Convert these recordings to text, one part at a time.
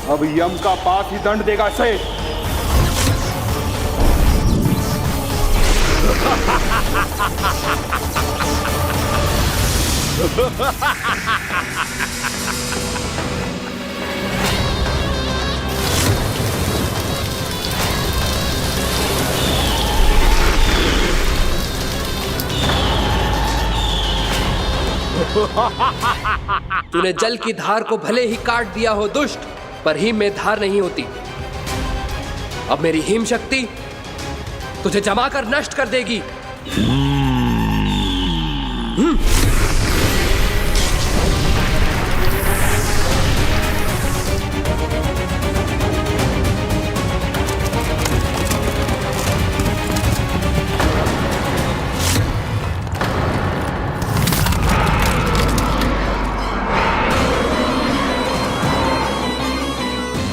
अब यम का पास ही दंड देगा इसे। तूने जल की धार को भले ही काट दिया हो दुष्ट, पर हिम में धार नहीं होती। अब मेरी हिम शक्ति तुझे जमा कर नष्ट कर देगी।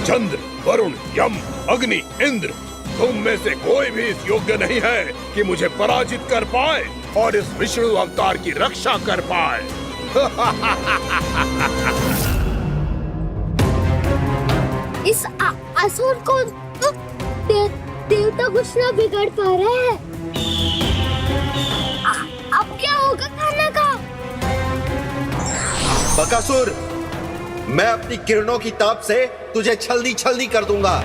चंद्र, वरुण, यम, अग्नि, इंद्र, तुम में से कोई भी इस योग्य नहीं है कि मुझे पराजित कर पाए और इस विष्णु अवतार की रक्षा कर पाए। इस असुर को देवता कुछ ना बिगाड़ पा रहे हैं। अब क्या होगा खाने का? बकासुर, मैं अपनी किरणों की ताप से तुझे छलनी छलनी कर दूंगा।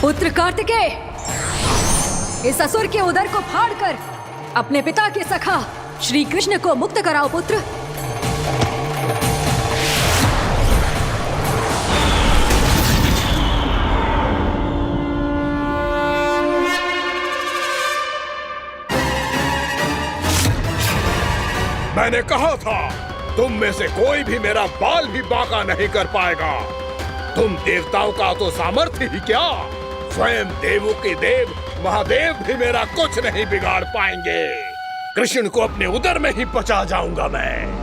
पुत्र कार्तिकेय, इस असुर के उदर को फाड़कर अपने पिता के सखा श्री कृष्ण को मुक्त कराओ पुत्र। मैंने कहा था, तुम में से कोई भी मेरा बाल भी बांका नहीं कर पाएगा। तुम देवताओं का तो सामर्थ्य ही क्या, स्वयं देवों के देव महादेव भी मेरा कुछ नहीं बिगाड़ पाएंगे। कृष्ण को अपने उदर में ही पचा जाऊंगा मैं।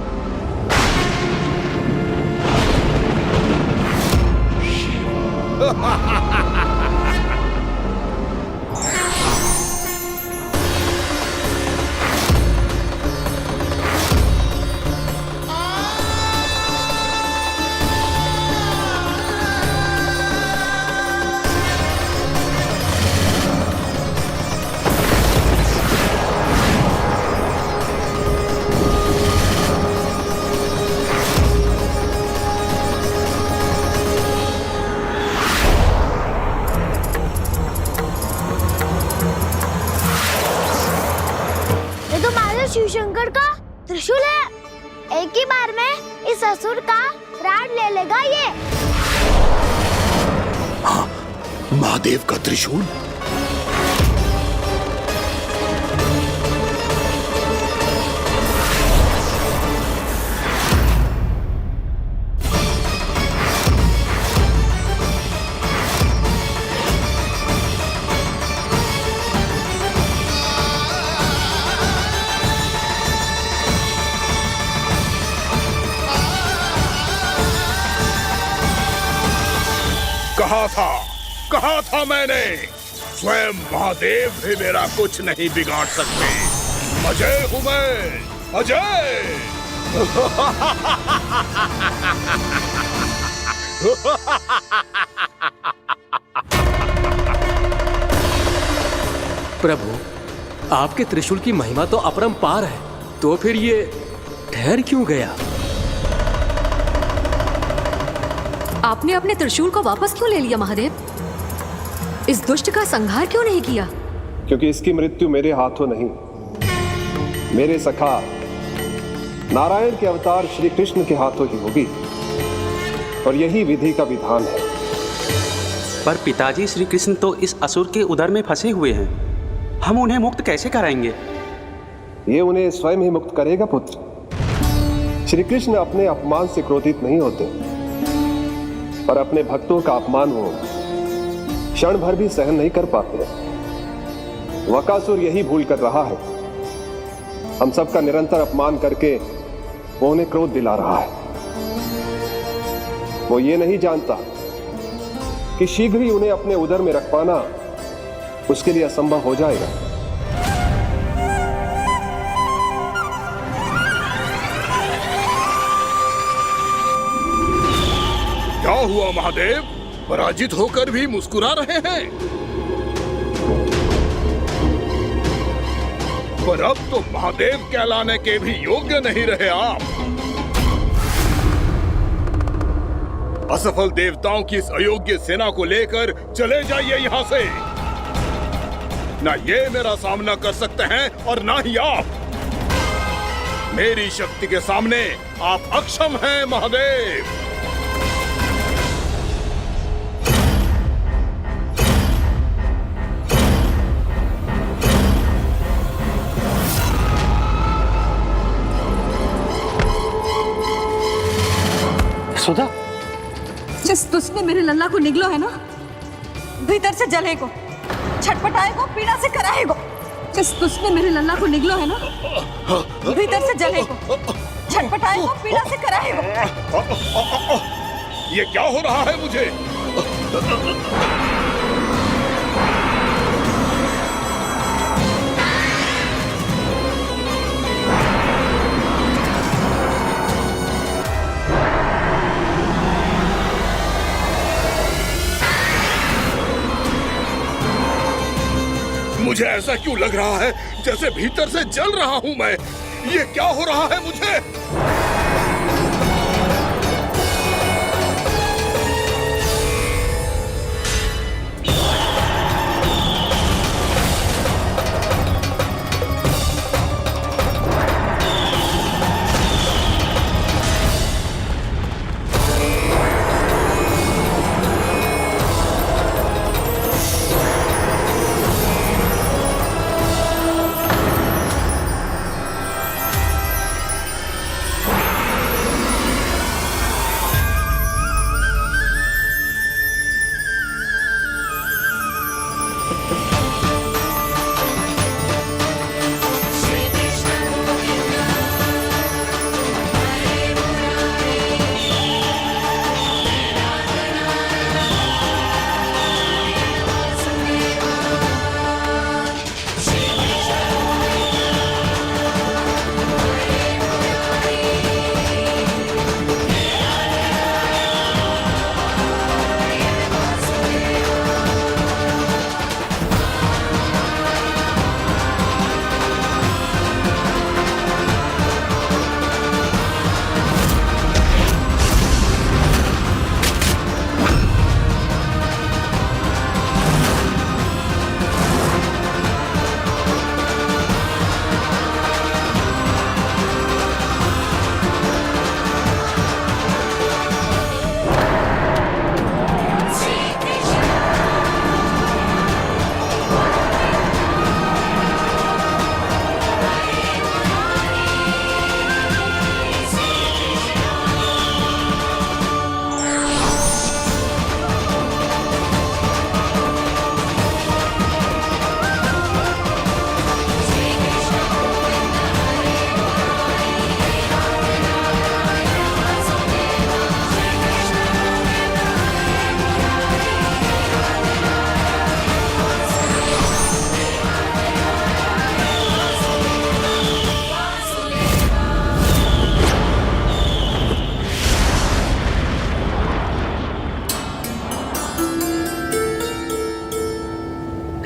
शिव शंकर का त्रिशूल है। एक ही बार में इस असुर का प्राण ले लेगा ये। हाँ, महादेव का त्रिशूल। कहा था मैंने, स्वयं महादेव भी मेरा कुछ नहीं बिगाड़ सकते। अजय हूं मैं, अजय। प्रभु, आपके त्रिशूल की महिमा तो अपरंपार है, तो फिर ये ठहर क्यों गया? आपने अपने त्रिशूल को वापस क्यों ले लिया महादेव? इस दुष्ट का संहार क्यों नहीं किया? क्योंकि इसकी मृत्यु मेरे हाथों नहीं, मेरे सखा नारायण के अवतार श्री कृष्ण के हाथों ही होगी, और यही विधि का विधान है। पर पिताजी, श्री कृष्ण तो इस असुर के उदर में फंसे हुए हैं, हम उन्हें मुक्त कैसे कराएंगे? ये उन्हें स्वयं ही मुक्त करेगा पुत्र। श्री कृष्ण अपने अपमान से क्रोधित नहीं होते, पर अपने भक्तों का अपमान वो क्षण भर भी सहन नहीं कर पाते। वकासुर यही भूल कर रहा है, हम सबका निरंतर अपमान करके वो उन्हें क्रोध दिला रहा है। वो ये नहीं जानता कि शीघ्र ही उन्हें अपने उदर में रख पाना उसके लिए असंभव हो जाएगा। क्या हुआ महादेव? पराजित होकर भी मुस्कुरा रहे हैं। पर अब तो महादेव कहलाने के भी योग्य नहीं रहे आप। असफल देवताओं की इस अयोग्य सेना को लेकर चले जाइए यहाँ से। ना ये मेरा सामना कर सकते हैं और ना ही आप। मेरी शक्ति के सामने आप अक्षम हैं महादेव। सुधा, जिस दुष्ट ने मेरे लल्ला को निगलो है ना, भीतर से जलेगो, छटपटाएगो, पीड़ा से कराएगो। जिस दुष्ट ने मेरे लल्ला को निगलो है ना, भीतर से जलेगो, छटपटाएगो, पीड़ा से कराएगो। ये क्या हो रहा है मुझे? मुझे ऐसा क्यों लग रहा है जैसे भीतर से जल रहा हूं मैं? ये क्या हो रहा है मुझे?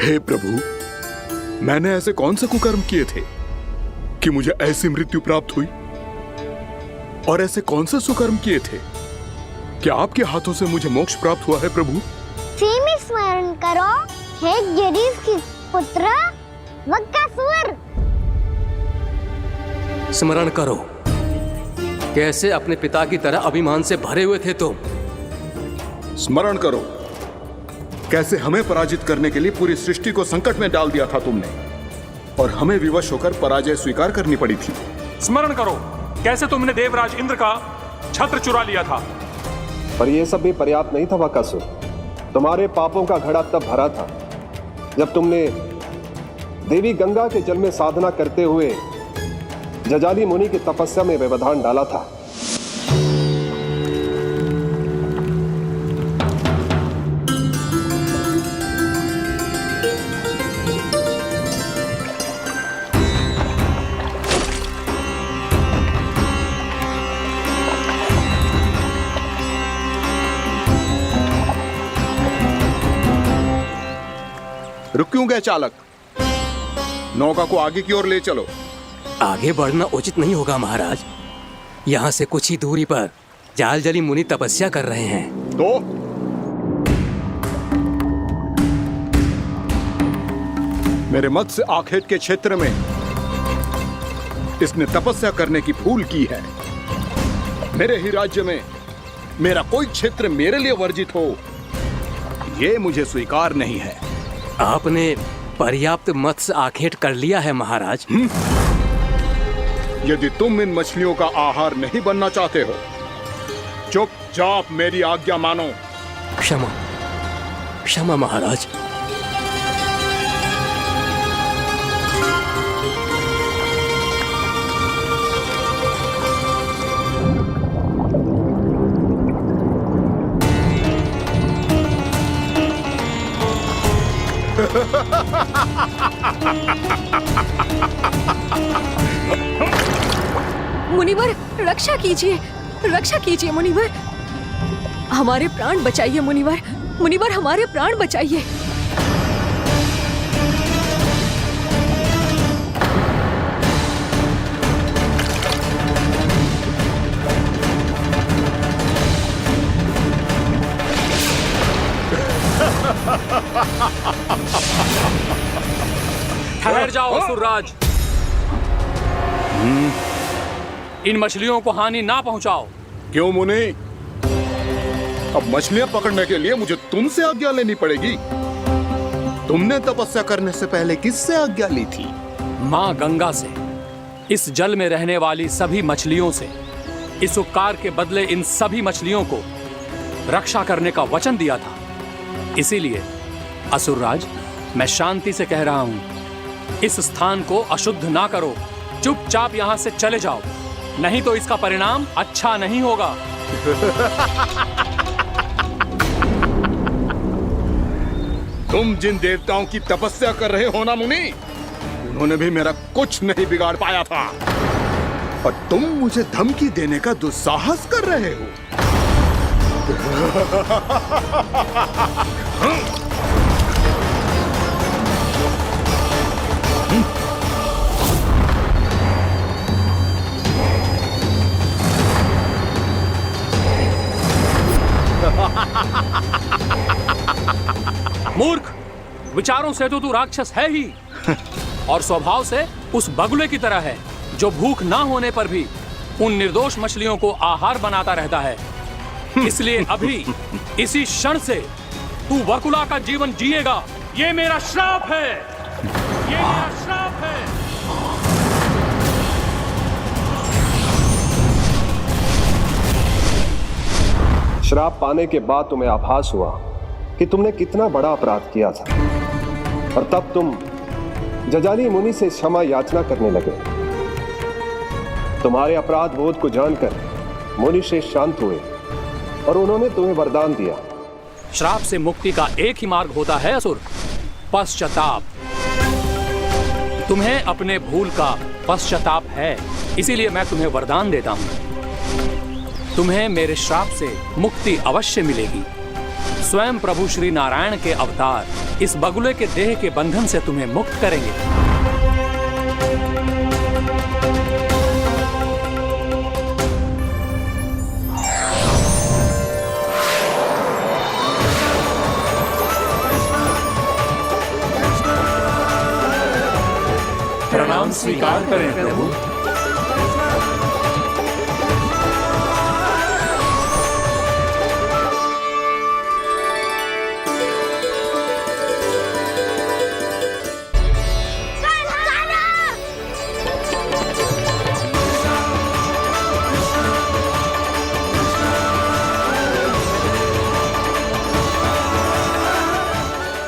हे प्रभु, मैंने ऐसे कौन से कुकर्म किए थे कि मुझे ऐसी मृत्यु प्राप्त हुई? और ऐसे कौन से सुकर्म किए थे? क्या आपके हाथों से मुझे मोक्ष प्राप्त हुआ है प्रभु? में स्मरण करो, हे जरीफ की पुत्र वक्कासुर। स्मरण करो, कैसे अपने पिता की तरह अभिमान से भरे हुए थे तुम। स्मरण करो, कैसे हमें पराजित करने के लिए पूरी सृष्टि को संकट में डाल दिया था तुमने, और हमें विवश होकर पराजय स्वीकार करनी पड़ी थी। स्मरण करो, कैसे तुमने देवराज इंद्र का छत्र चुरा लिया था। पर यह सब भी पर्याप्त नहीं था वक्कासुर। तुम्हारे पापों का घड़ा तब भरा था जब तुमने देवी गंगा के जल में साधना करते हुए जजाली मुनि की तपस्या में व्यवधान डाला था। रुक क्यों गए चालक? नौका को आगे की ओर ले चलो। आगे बढ़ना उचित नहीं होगा महाराज। यहाँ से कुछ ही दूरी पर जालजली मुनि तपस्या कर रहे हैं। तो मेरे मत्स्य आखेट के क्षेत्र में इसने तपस्या करने की भूल की है। मेरे ही राज्य में मेरा कोई क्षेत्र मेरे लिए वर्जित हो, यह मुझे स्वीकार नहीं है। आपने पर्याप्त मत्स्य आखेट कर लिया है महाराज। यदि तुम इन मछलियों का आहार नहीं बनना चाहते हो, चुपचाप मेरी आज्ञा मानो। क्षमा, क्षमा महाराज। मुनिवर, रक्षा कीजिए, रक्षा कीजिए मुनिवर। हमारे प्राण बचाइए मुनिवर, मुनिवर हमारे प्राण बचाइए। ठहर जाओ असुरराज, इन मछलियों को हानि ना पहुंचाओ। क्यों मुनि? अब मछलियां पकड़ने के लिए मुझे तुमसे आज्ञा लेनी पड़ेगी। तुमने तपस्या करने से पहले किससे आज्ञा ली थी? मां गंगा से, इस जल में रहने वाली सभी मछलियों से। इस उपकार के बदले इन सभी मछलियों को रक्षा करने का वचन दिया था। इसीलिए असुरराज, मैं शांति से कह रहा हूं, इस स्थान को अशुद्ध ना करो। चुपचाप यहां से चले जाओ, नहीं तो इसका परिणाम अच्छा नहीं होगा। तुम जिन देवताओं की तपस्या कर रहे हो ना मुनि, उन्होंने भी मेरा कुछ नहीं बिगाड़ पाया था, और तुम मुझे धमकी देने का दुस्साहस कर रहे हो। मूर्ख, विचारों से तो तू राक्षस है ही, और स्वभाव से उस बगुले की तरह है जो भूख ना होने पर भी उन निर्दोष मछलियों को आहार बनाता रहता है। इसलिए अभी इसी क्षण से तू वकुला का जीवन जिएगा। ये मेरा श्राप है, ये मेरा श्राप है। श्राप पाने के बाद तुम्हें आभास हुआ कि तुमने कितना बड़ा अपराध किया था, और तब तुम जजाली मुनि से क्षमा याचना करने लगे। तुम्हारे अपराध बोध को जानकर मुनि से शांत हुए और उन्होंने तुम्हें वरदान दिया। श्राप से मुक्ति का एक ही मार्ग होता है असुर, पश्चाताप। तुम्हें अपने भूल का पश्चाताप है, इसीलिए मैं तुम्हें वरदान देता हूं। तुम्हें मेरे श्राप से मुक्ति अवश्य मिलेगी। स्वयं प्रभु श्री नारायण के अवतार इस बगुले के देह के बंधन से तुम्हें मुक्त करेंगे। हम स्वीकार करें प्रभु।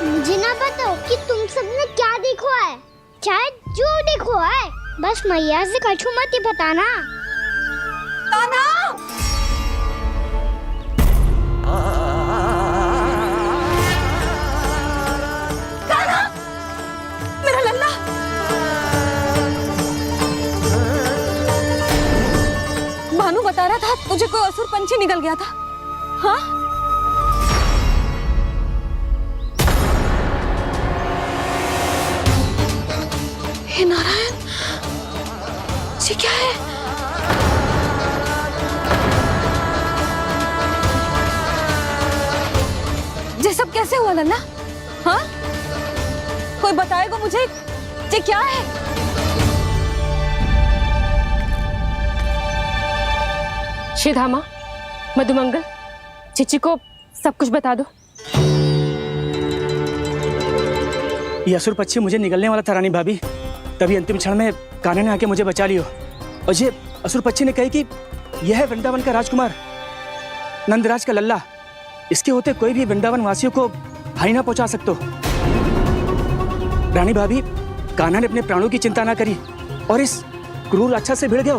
मुझे ना बताओ कि तुम सबने क्या देखा है, चाहे जो देखो है, बस मैया से कछु मत ही बताना। कान्हा! कान्हा! मेरा लल्ला! भानु बता रहा था तुझे कोई असुर पंछी निकल गया था। हाँ? हे नारायण, ये क्या है? ये सब कैसे हुआ लल्ला? हाँ? कोई बताएगा मुझे ये क्या है? श्रीधामा, मधुमंगल, चिची को सब कुछ बता दो। ये असुर पक्षी मुझे निगलने वाला था रानी भाभी, तभी अंतिम क्षण में कान्हा ने आके मुझे बचा लियो। और ये असुर पक्षी ने कही कि यह है वृंदावन का राजकुमार, नंदराज का लल्ला। इसके होते कोई भी वृंदावन वासियों को हानि ना पहुंचा सकते। रानी भाभी, कान्हा ने अपने प्राणों की चिंता ना करी और इस क्रूर राक्षस से भिड़ गयो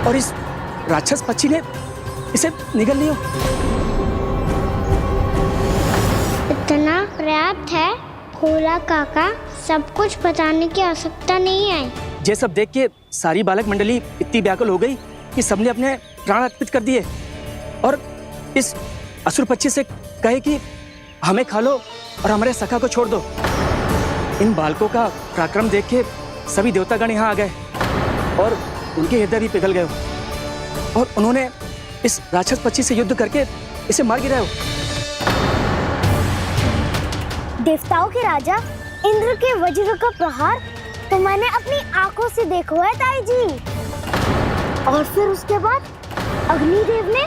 और इस राक्षस पक्षी ने इसे निगल लियो। इतना पर्याप्त है भोला काका, सब कुछ बताने की आवश्यकता नहीं है। ये सब देख के सारी बालक मंडली इतनी व्याकुल हो गई कि सबने अपने प्राण अर्पित कर दिए और इस असुर पक्षी से कहे कि हमें खा लो और हमारे सखा को छोड़ दो। इन बालकों का पराक्रम देख के सभी देवतागण यहाँ आ गए और उनके हृदय भी पिघल गए और उन्होंने इस राक्षस पक्षी से युद्ध करके इसे मार गिराया। देवताओं के राजा इंद्र के वज्र का प्रहार तो मैंने अपनी आंखों से देखा है ताई जी। और फिर उसके बाद अग्निदेव ने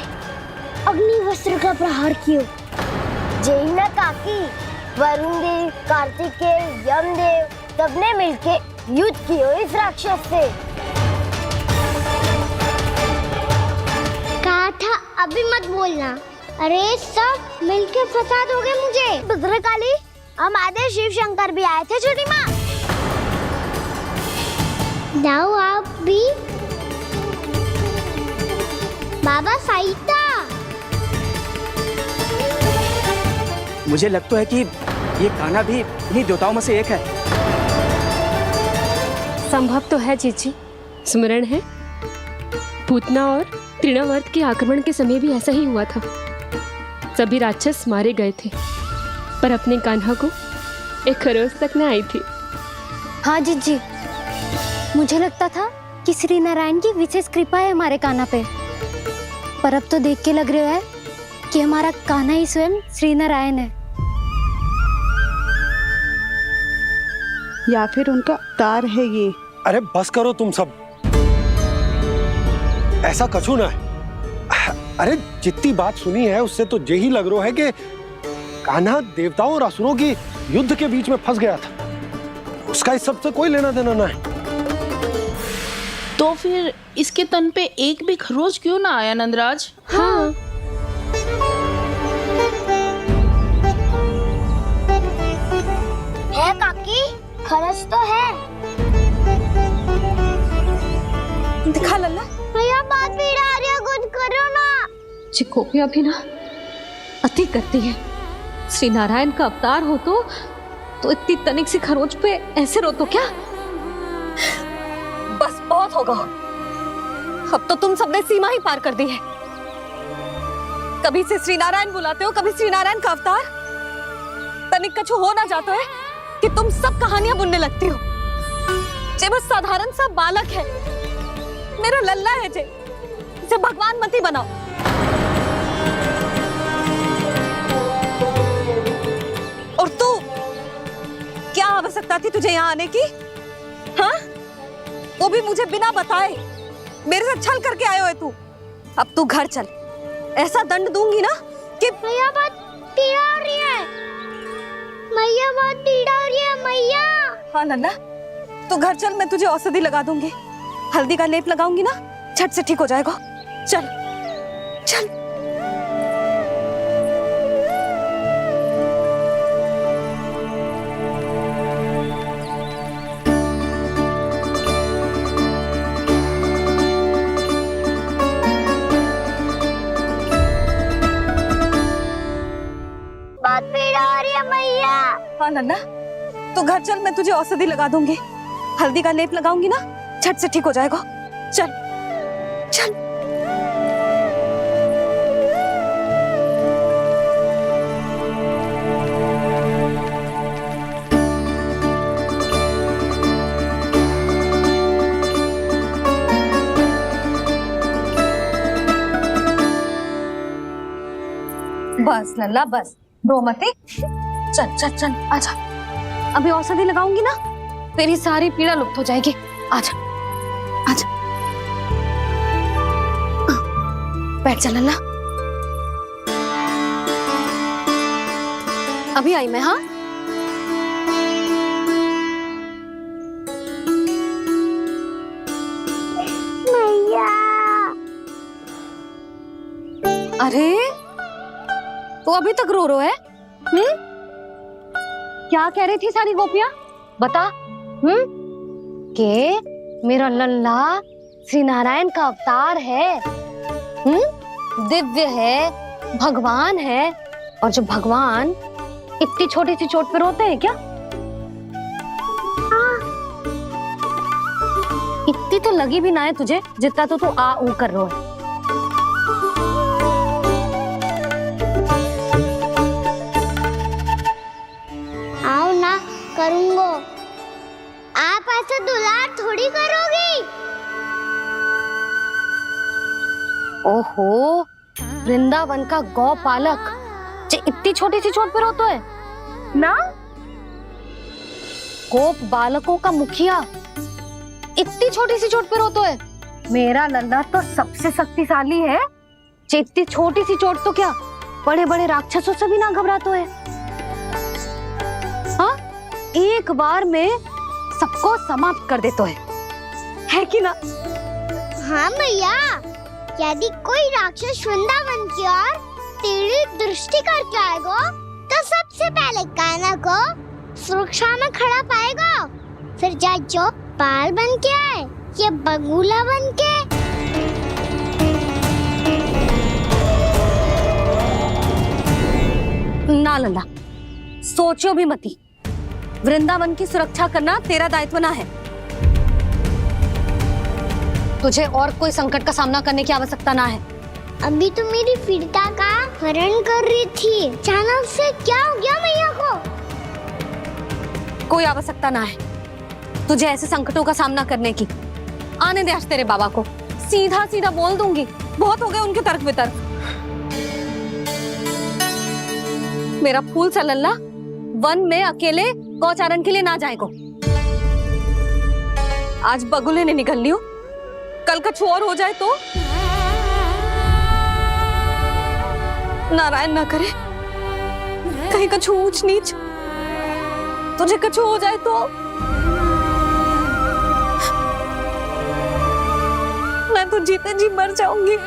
अग्निवस्त्र का प्रहार किया। जय ना काकी, वरुण देव, कार्तिकेय, यमदेव सबने मिलके युद्ध किया इस राक्षस से। कहा था अभी मत बोलना। अरे सब मिलके फंसा दोगे मुझे। भद्रकाली, हमारे शिव शंकर भी आए थे छोटी माँ। जाओ आप भी। बाबा साईता, मुझे लगता है कि ये कान्हा भी इन्हीं देवताओं में से एक है। संभव तो है चीची। स्मरण है, पूतना और तृणावर्त के आक्रमण के समय भी ऐसा ही हुआ था। सभी राक्षस मारे गए थे पर अपने कान्हा को एक खरोच तक न आई थी। हाँ जीजी, मुझे लगता था कि श्री नारायण की विशेष कृपा है हमारे कान्हा पे, पर अब तो देख के लग रहा है कि हमारा कान्हा ही स्वयं श्री नारायण है। या फिर उनका अवतार है ये। अरे बस करो तुम सब, ऐसा कछु ना है। अरे जितनी बात सुनी है उससे तो यही लग रहा है कि कान्हा देवताओं और असुरों की युद्ध के बीच में फंस गया था। उसका इस सब से कोई लेना देना ना है। तो फिर इसके तन पे एक भी खरोच क्यों ना आया नंदराज? हाँ, है काकी, खरच तो है। दिखा लल्ला। भैया बात पीड़ा आ रही है, कुछ करो ना। चिकोपिया भी ना अति करती है। श्री नारायण का अवतार हो तो इतनी तनिक सी खरोच पे ऐसे रो तो क्या? बस बहुत होगा। अब तो तुम सबने सीमा ही पार कर दी है। कभी से श्री नारायण बुलाते हो, कभी श्री नारायण का अवतार। तनिक कछु हो ना जाता है कि तुम सब कहानियां बुनने लगती हो। जे बस साधारण सा बालक है, मेरा लल्ला है जे, इसे भगवान मत ही बनाओ। और तू, क्या आवश्यकता थी तुझे यहाँ आने की? हाँ? वो भी मुझे बिना बताए। मेरे साथ छल करके आए हो तू। अब तू घर चल, ऐसा दंड दूंगी ना कि मैया बहुत पीड़ा हो रही है, मैया बहुत पीड़ा हो रही है मैया। हाँ नन्ना, तू घर चल, मैं तुझे औषधि लगा दूंगी, हल्दी का लेप लगाऊंगी ना, झट से ठीक हो जाएगा। चल चल। बहुत पीड़ा हो रही है मैया। हाँ नन्ना, तू घर चल, मैं तुझे औषधि लगा दूंगी, हल्दी का लेप लगाऊंगी ना, झट से ठीक हो जाएगा। चल चल। बस लल्ला बस, रो मत। चल चल चल, आजा। अभी औषधि लगाऊंगी ना, तेरी सारी पीड़ा लुप्त हो जाएगी। आजा आजा, बैठ जा लल्ला। अभी आई मैं। हाँ मैया। अरे तो अभी तक रो रो है? क्या कह रही थी सारी गोपियां? बता। के मेरा लल्ला श्री नारायण का अवतार है, दिव्य है, भगवान है। और जो भगवान इतनी छोटी सी चोट पे रोते हैं क्या? इतनी तो लगी भी ना है तुझे जितना तो तू आ ऊ कर रो है। आओ ना करूंगो, आप ऐसे दुलार थोड़ी करोगी। ओहो, वृंदावन का गौपालक जो इतनी छोटी सी चोट पे रोता है ना, गोप बालकों का मुखिया इतनी छोटी सी चोट पे रोता है। मेरा लल्ला तो सबसे शक्तिशाली है, जो इतनी छोटी सी चोट तो क्या बड़े बड़े राक्षसों से भी ना घबराता है। हाँ, एक बार में सबको समाप्त कर देता है कि ना? हाँ मैया, यदि कोई राक्षस वृंदावन की ओर तेरी दृष्टि करके आएगा तो सबसे पहले कान्हा को सुरक्षा में खड़ा पाएगा, फिर चाहे जो बाल बन के आए या बगुला बन के। ना लल्ला, सोचो भी मती, वृंदावन की सुरक्षा करना तेरा दायित्व ना है। तुझे और कोई संकट का सामना करने की आवश्यकता ना है। अभी तो मेरी पीड़िता का हरण कर रही थी, अचानक से क्या हो गया मैया को? कोई आवश्यकता ना है तुझे ऐसे संकटों का सामना करने की। आने दे आज तेरे बाबा को, सीधा सीधा बोल दूंगी। बहुत हो गए उनके तर्क वितर्क। मेरा फूल सा लल्ला वन में अकेले गौचारण के लिए ना जाएगो। आज बगुले ने निकल लियो, कल कछु और हो जाए तो? नारायण ना करे, कहीं कछु ऊंच नीच तुझे कछु हो जाए तो? मैं तो जीते जी मर जाऊंगी।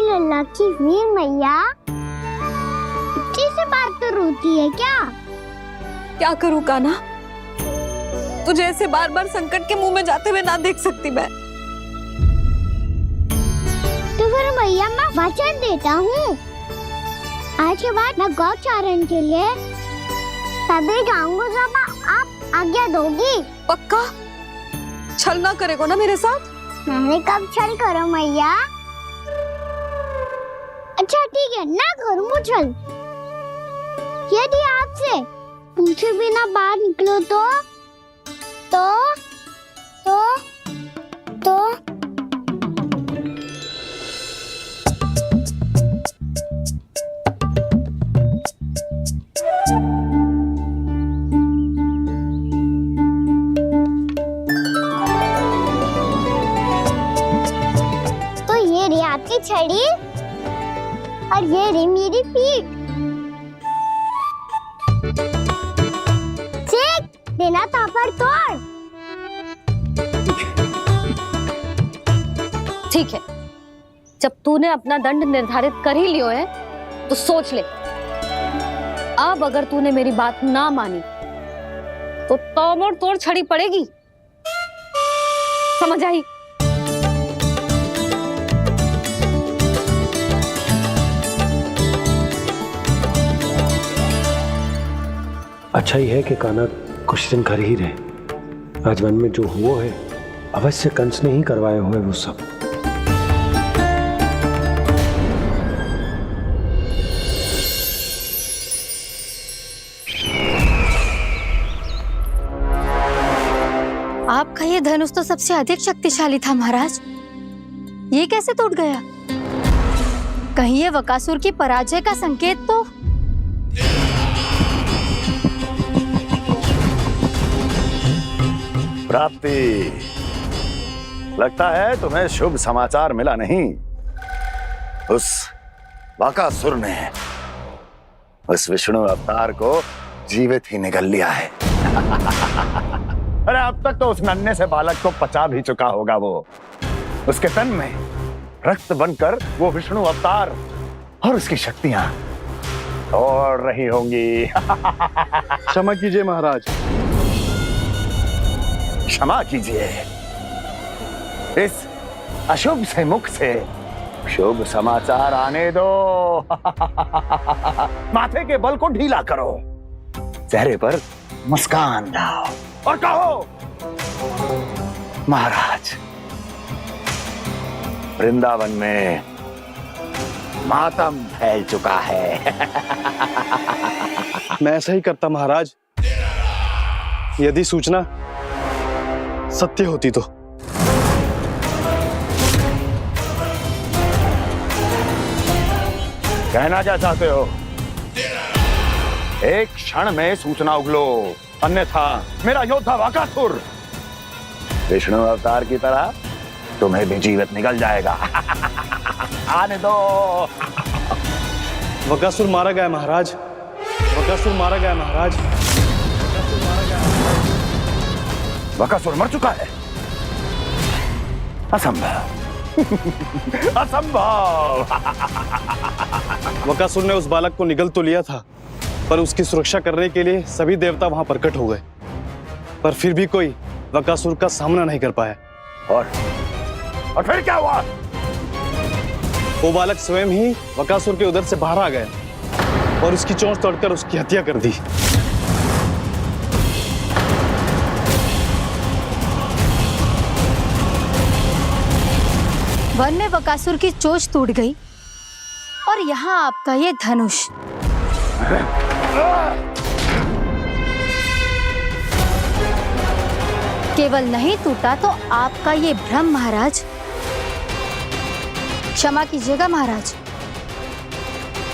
लल्ला की वीर मैया इतनी सी बात तो रोती है क्या? क्या करूं कान्हा, तुझे ऐसे बार बार संकट के मुंह में जाते हुए ना देख सकती मैं। तो फिर मैया मैं वचन देता हूँ, आज के बाद मैं गौचारण के लिए तभी जाऊंगा जब आप आज्ञा दोगी। पक्का? छल ना करेगा ना मेरे साथ? मैंने कब छल करो मैया? अच्छा ठीक है, ना करूँ छल। यदि आपसे पूछे बिना बाहर निकलो तो छड़ी और ये रही मेरी पीठ। चेक देना तापर तोड़। ठीक है, जब तूने अपना दंड निर्धारित कर ही लियो है तो सोच ले, अब अगर तूने मेरी बात ना मानी तो तोड़ तोड़ छड़ी पड़ेगी, समझ आई? अच्छा ही है कि कान्हा कुछ दिन घर ही रहे। आज वन में जो हुआ है अवश्य कंस ने ही करवाए हुए वो सब। आपका ये धनुष तो सबसे अधिक शक्तिशाली था महाराज, ये कैसे टूट गया? कहीं ये बकासुर की पराजय का संकेत तो? प्राप्ति, लगता है तुम्हें शुभ समाचार मिला नहीं। उस बकासुर ने उस विष्णु अवतार को जीवित ही निगल लिया है। अरे अब तक तो उस नन्हे से बालक को पचा भी चुका होगा वो। उसके तन में रक्त बनकर वो विष्णु अवतार और उसकी शक्तियां दौड़ रही होंगी। क्षमा कीजिए महाराज। क्षमा कीजिए, इस अशुभ से मुख से शुभ समाचार आने दो। माथे के बल को ढीला करो, चेहरे पर मुस्कान लाओ और कहो, महाराज, वृंदावन में मातम फैल चुका है। मैं ऐसा ही करता महाराज, यदि सूचना सत्य होती तो। कहना क्या चाहते हो? एक क्षण में सूचना उगलो, अन्यथा मेरा योद्धा बकासुर विष्णु अवतार की तरह तुम्हें भी जीवित निकल जाएगा। आने दो। बकासुर मारा गया महाराज, बकासुर मारा गया महाराज। बकासुर मर चुका है? असंभव। असंभव। बकासुर ने उस बालक को निगल तो लिया था, पर उसकी सुरक्षा करने के लिए सभी देवता वहां प्रकट हो गए, पर फिर भी कोई बकासुर का सामना नहीं कर पाया। और फिर क्या हुआ? वो बालक स्वयं ही बकासुर के उदर से बाहर आ गया और उसकी चोंच तोड़कर उसकी हत्या कर दी। वन में बकासुर की चोंच टूट गई और यहाँ आपका ये धनुष। केवल नहीं टूटा तो आपका ये भ्रम महाराज। क्षमा कीजिएगा महाराज,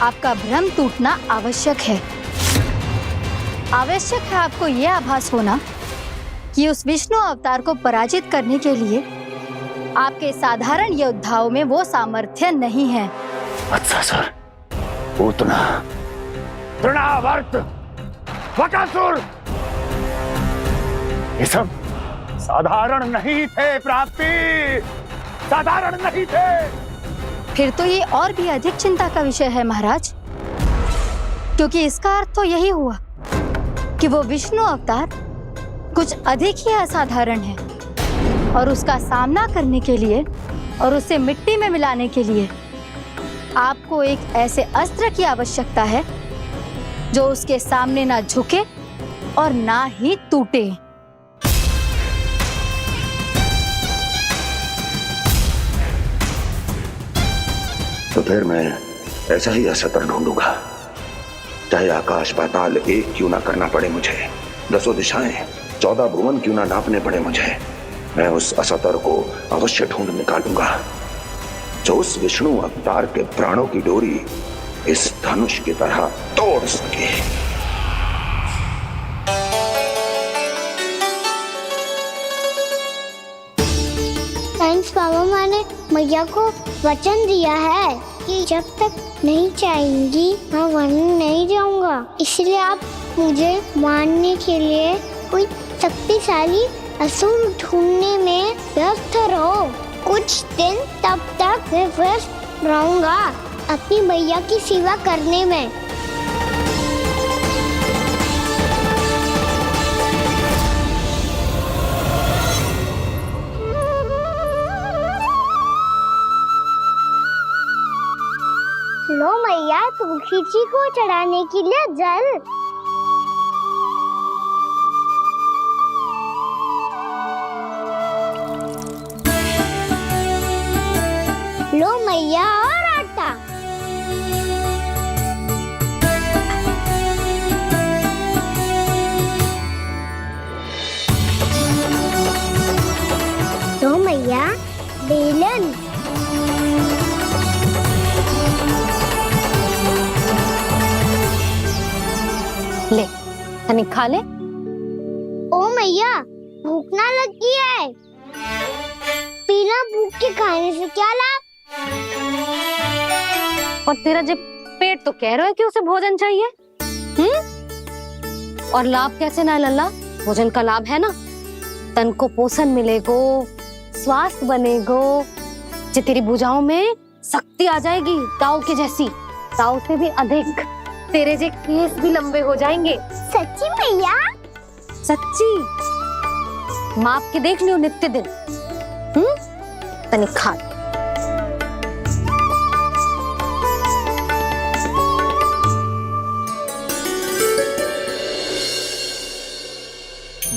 आपका भ्रम टूटना आवश्यक है। आवश्यक है आपको यह आभास होना कि उस विष्णु अवतार को पराजित करने के लिए आपके साधारण योद्धाओं में वो सामर्थ्य नहीं है। अच्छा सर, पूतना, तृणावर्त, बकासुर, ये सब साधारण नहीं थे प्राप्ति, साधारण नहीं थे। फिर तो ये और भी अधिक चिंता का विषय है महाराज, क्योंकि इसका अर्थ तो यही हुआ कि वो विष्णु अवतार कुछ अधिक ही असाधारण है और उसका सामना करने के लिए और उसे मिट्टी में मिलाने के लिए आपको एक ऐसे अस्त्र की आवश्यकता है जो उसके सामने ना झुके और ना ही टूटे। तो फिर मैं ऐसा ही अस्त्र ढूंढूंगा, चाहे आकाश पाताल एक क्यों ना करना पड़े मुझे, 10 दिशाएं 14 भुवन क्यों ना नापने पड़े मुझे। मैं उस अस्त्र को अवश्य ढूंढ निकालूंगा जो उस विष्णु अवतार के प्राणों की डोरी इस धनुष की तरह तोड़ सके। साइंस पापा ने मैया को वचन दिया है कि जब तक नहीं चाहेंगी मैं वन नहीं जाऊंगा। इसलिए आप मुझे मारने के लिए कोई शक्तिशाली असुर ढूंढने में व्यस्त रहो। कुछ दिन तब तक मैं व्यस्त रहूंगा अपनी मैया की सेवा करने में। लो मैया, तुलसी जी को चढ़ाने के लिए जल। लो मैया, और आटा। लो मैया, बेलन। ले तनिक खा ले। ओ मैया, भूख ना लगी है। बिना भूख के खाने से क्या लाभ? और तेरा जब पेट तो कह रहा है कि उसे भोजन चाहिए, और लाभ कैसे ना लल्ला? भोजन का लाभ है ना, तन को पोषण मिलेगो, स्वास्थ्य बनेगो, जो तेरी भुजाओं में शक्ति आ जाएगी ताऊ के जैसी, ताऊ से भी अधिक। तेरे जे केस भी लंबे हो जाएंगे। सच्ची मैया? सच्ची। माप के देख लियो नित्य दिन। तनिक खा।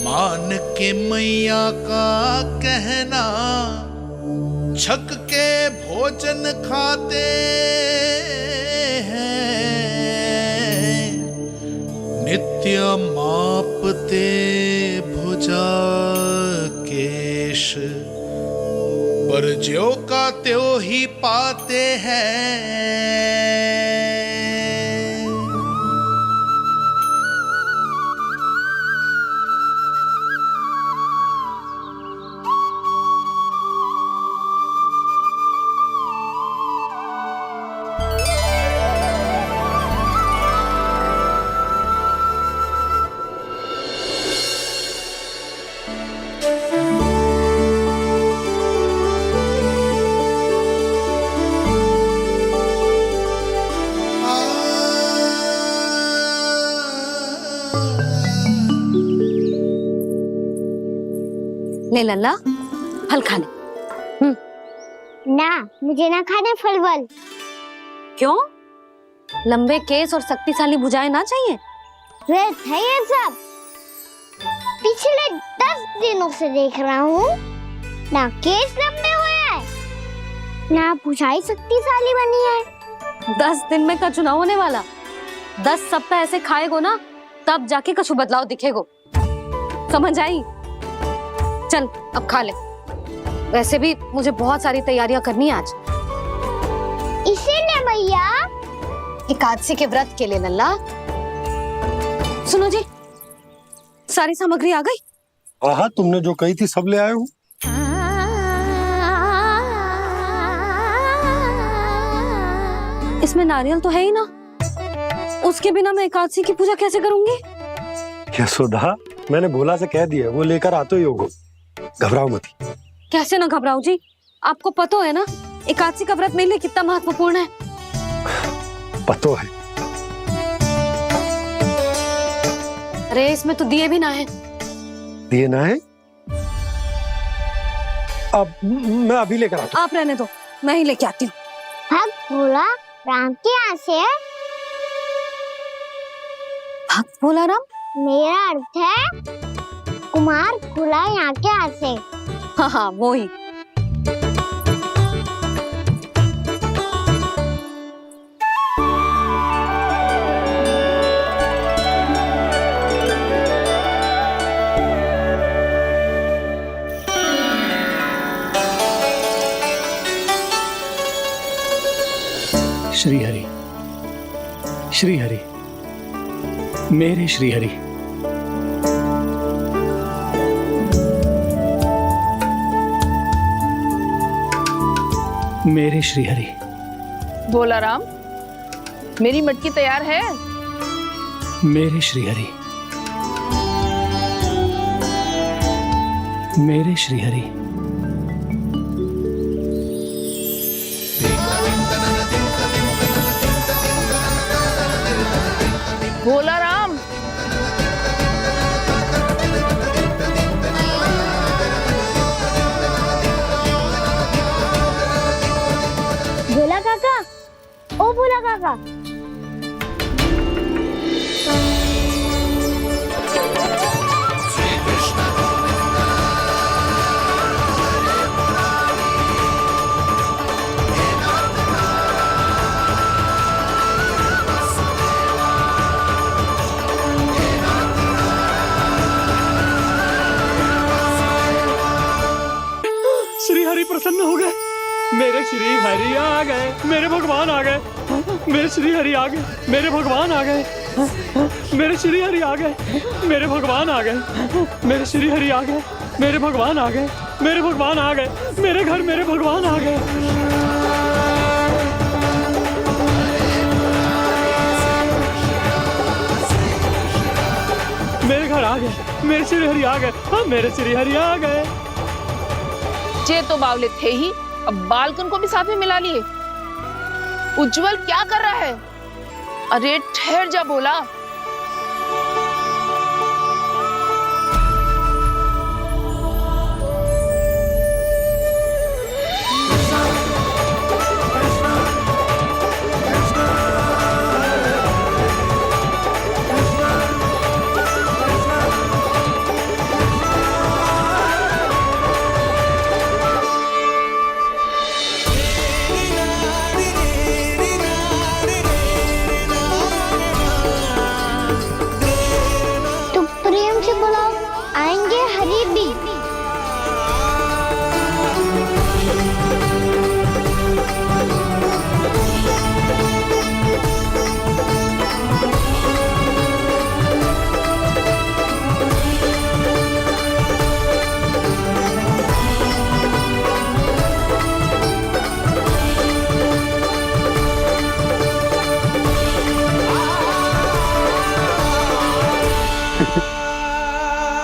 मान के मैया का कहना, छक के भोजन खाते हैं, नित्य मापते भुजा केश, पर ज्यों का त्यों ही पाते हैं। ले लल्ला, फल खाने। ना, मुझे ना खाने फल वल। क्यों? लंबे केस और शक्तिशाली भुजाएं ना चाहिए? व्यर्थ है ये सब। पिछले 10 दिनों से देख रहा हूँ, ना केस लंबे हुए हैं, ना भुजाएं शक्तिशाली बनी है। 10 दिन में कछु ना होने वाला। 10 सप्ताह ऐसे खाएगो ना, तब जाके कछु बदलाव दिखेगो। समझ आई? चल अब खा ले। वैसे भी मुझे बहुत सारी तैयारियां करनी है आज। इसीलिए मैया, एकादशी के व्रत के लिए लल्ला। सुनो जी, सारी सामग्री आ गई? हाँ, तुमने जो कही थी सब ले आए हूँ। इसमें नारियल तो है ही ना, उसके बिना मैं एकादशी की पूजा कैसे करूंगी? यशोदा, मैंने भोला से कह दिया, वो लेकर आते ही होगा। घबराओ मत। कैसे ना घबराओ जी, आपको पता है ना एकादशी का व्रत मेरे लिए कितना महत्वपूर्ण है। पता है। अरे इसमें तो दिए भी ना है। दिए ना है? अब मैं अभी लेकर आता हूँ। आप रहने दो, मैं ही लेके आती हूँ। भक्त भोला राम के यहाँ से है। भक्त भोला राम? मेरा अर्थ है कुमार भोला यहाँ के यहाँ से। हाँ हाँ, वो ही। श्री हरि, श्री हरि, मेरे श्री हरि। मेरे श्रीहरि। भोला राम, मेरी मटकी तैयार है? मेरे श्रीहरि। मेरे श्रीहरि। भोला राम, भोला काका, ओ भोला काका। श्री हरि प्रसन्न हो गए। मेरे श्री हरि आ गए, मेरे भगवान आ गए। मेरे श्री हरि आ गए, मेरे भगवान आ गए। मेरे श्री हरि आ गए, मेरे भगवान आ गए। मेरे श्री हरि आ गए, मेरे भगवान आ गए। मेरे भगवान आ गए, मेरे घर मेरे भगवान आ गए। मेरे घर आ गए, मेरे श्री हरि आ गए। हाँ, मेरे श्री हरि आ गए। जे तो बावले थे ही, अब बालकन को भी साथ में मिला लिए। उज्जवल क्या कर रहा है? अरे ठहर जा भोला।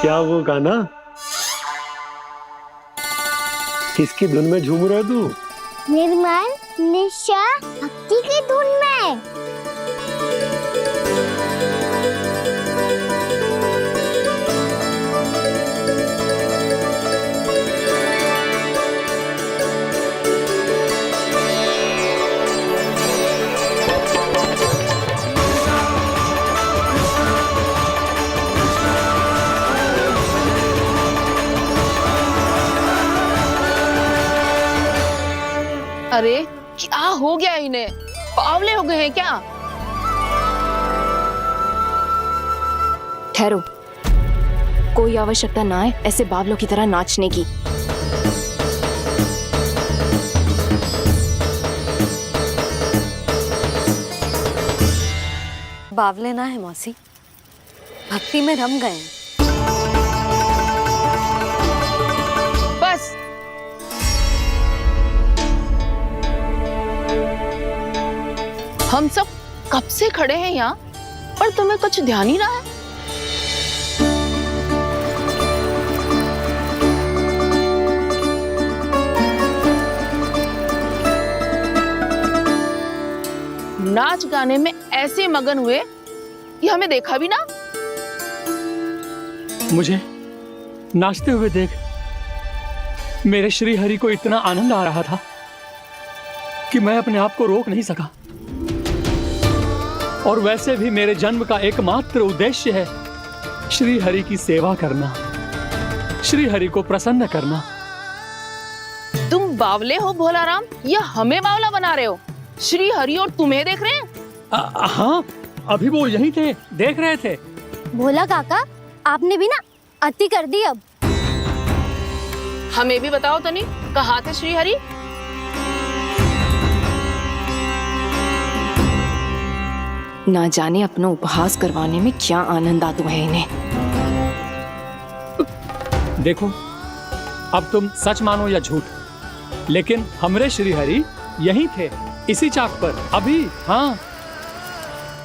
क्या वो गाना? किसकी धुन में झूम रहा तू? निर्मल निशा भक्ति की धुन में। अरे क्या हो गया इन्हें? पावले हो गए हैं क्या? ठहरो, कोई आवश्यकता ना है ऐसे बावलों की तरह नाचने की। बावले ना है मौसी, भक्ति में रम गए। बस हम सब कब से खड़े हैं यहाँ, पर तुम्हें कुछ ध्यान ही रहा है। नाच गाने में ऐसे मगन हुए कि हमें देखा भी ना। मुझे नाचते हुए देख मेरे श्री हरि को इतना आनंद आ रहा था कि मैं अपने आप को रोक नहीं सका। और वैसे भी मेरे जन्म का एकमात्र उद्देश्य है श्री हरि की सेवा करना, श्री हरि को प्रसन्न करना। तुम बावले हो भोला राम, या हमें बावला बना रहे हो? श्री हरि और तुम्हें देख रहे हैं? हाँ, अभी वो यहीं थे, देख रहे थे। भोला काका, आपने भी ना अति कर दी। अब हमें भी बताओ तनी, कहाँ थे श्री हरि? ना जाने अपना उपहास करवाने में क्या आनंद आता है इन्हें। देखो, अब तुम सच मानो या झूठ, लेकिन हमरे श्री हरि यहीं थे, इसी चाक पर अभी। हाँ।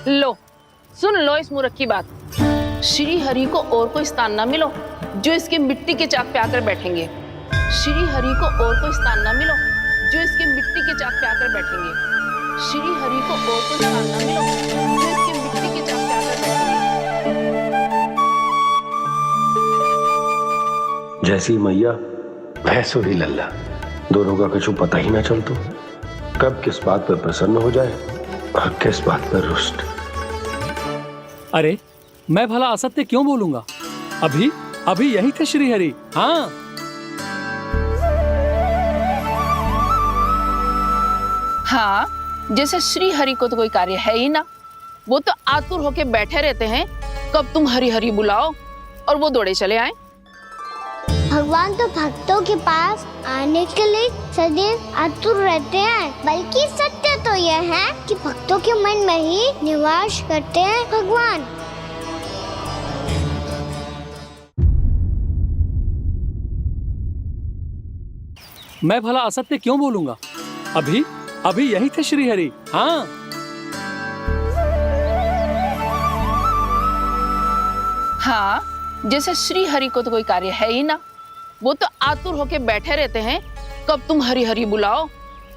लो, सुन लो इस मूर्ख की बात। श्री हरि को और कोई स्थान ना मिलो जो इसके मिट्टी के चाक पे आकर बैठेंगे। श्री हरि को और कोई स्थान ना मिलो जो इसके मिट्टी के चाक पे आकर बैठेंगे। श्री हरि को और कोई स्थान ना मिलो जो इसके मिट्टी के चाक पे आकर बैठेंगे। जैसी मैया वैसुरी लल्ला, दोनों का कुछ पता ही ना चलतो, कब किस बात पर प्रसन्न हो जाए और किस बात पर रुष्ट। अरे मैं भला असत्य क्यों बोलूंगा? अभी अभी यही थे श्री हरि। हाँ। हाँ, जैसे श्री हरि को तो कोई कार्य है ही ना, वो तो आतुर होके बैठे रहते हैं कब तुम हरि हरि बुलाओ और वो दौड़े चले आए। भगवान तो भक्तों के पास आने के लिए सदैव आतुर रहते हैं, बल्कि सत्य तो यह है कि भक्तों के मन में ही निवास करते हैं भगवान। मैं भला असत्य क्यों बोलूंगा? अभी अभी यही थे श्री हरि। हाँ। हाँ, जैसे श्री हरि को तो कोई कार्य है ही ना, वो तो आतुर होके बैठे रहते हैं कब तुम हरि हरि बुलाओ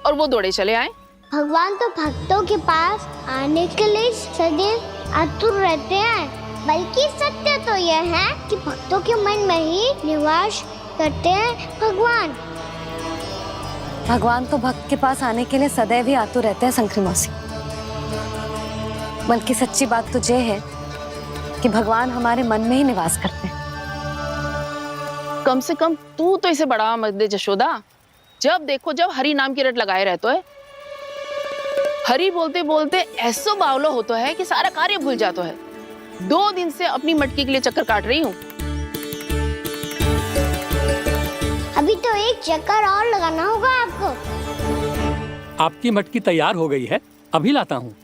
और वो दौड़े चले आए। भगवान तो भक्तों के पास आने के लिए सदैव आतुर रहते हैं, बल्कि सत्य तो यह है कि भक्तों के मन में ही निवास करते हैं भगवान। भगवान तो भक्त के पास आने के लिए सदैव ही आतुर रहते हैं शंकरी मौसी। बल्कि सच्ची बात तो ये है कि भगवान हमारे मन में ही निवास करते हैं। कम से कम तू तो इसे बढ़ावा मत दे जशोदा। जब देखो जब हरि नाम की रट लगाए रहते है। हरि बोलते बोलते ऐसो बावलो होता है कि सारा कार्य भूल जाता है। 2 दिन से अपनी मटकी के लिए चक्कर काट रही हूँ। अभी तो एक चक्कर और लगाना होगा आपको। आपकी मटकी तैयार हो गई है, अभी लाता हूँ।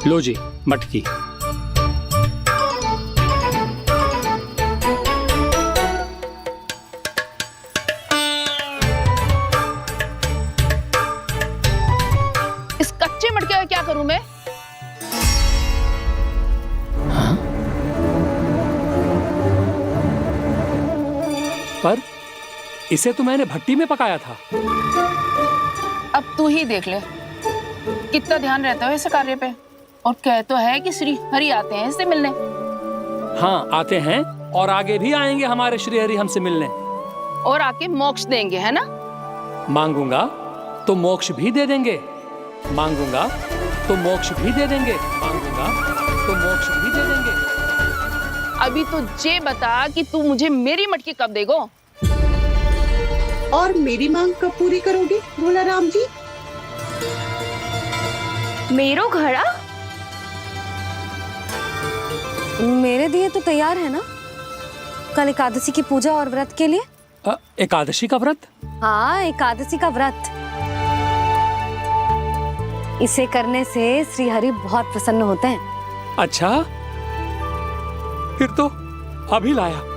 लो जी मटकी। इस कच्चे मटके का क्या करूं मैं? पर इसे तो मैंने भट्टी में पकाया था। अब तू ही देख ले कितना ध्यान रहता है इस कार्य पे। और कह तो है कि श्री हरि आते हैं इससे मिलने। हाँ आते हैं और आगे भी आएंगे हमारे श्री हरि हमसे मिलने। और आके मोक्ष देंगे, है ना? मांगूंगा तो मोक्ष भी दे देंगे, मांगूंगा तो मोक्ष भी दे देंगे, मांगूंगा तो मोक्ष भी दे देंगे। अभी तो ये बता कि तू मुझे मेरी मटकी कब देगो? और मेरी मांग कब पूरी करोगे भोला राम जी? मेरो घड़ा मेरे दिए तो तैयार है ना? कल एकादशी की पूजा और व्रत के लिए। एकादशी का व्रत? हाँ, एकादशी का व्रत। इसे करने से श्री हरि बहुत प्रसन्न होते हैं। अच्छा, फिर तो अभी लाया।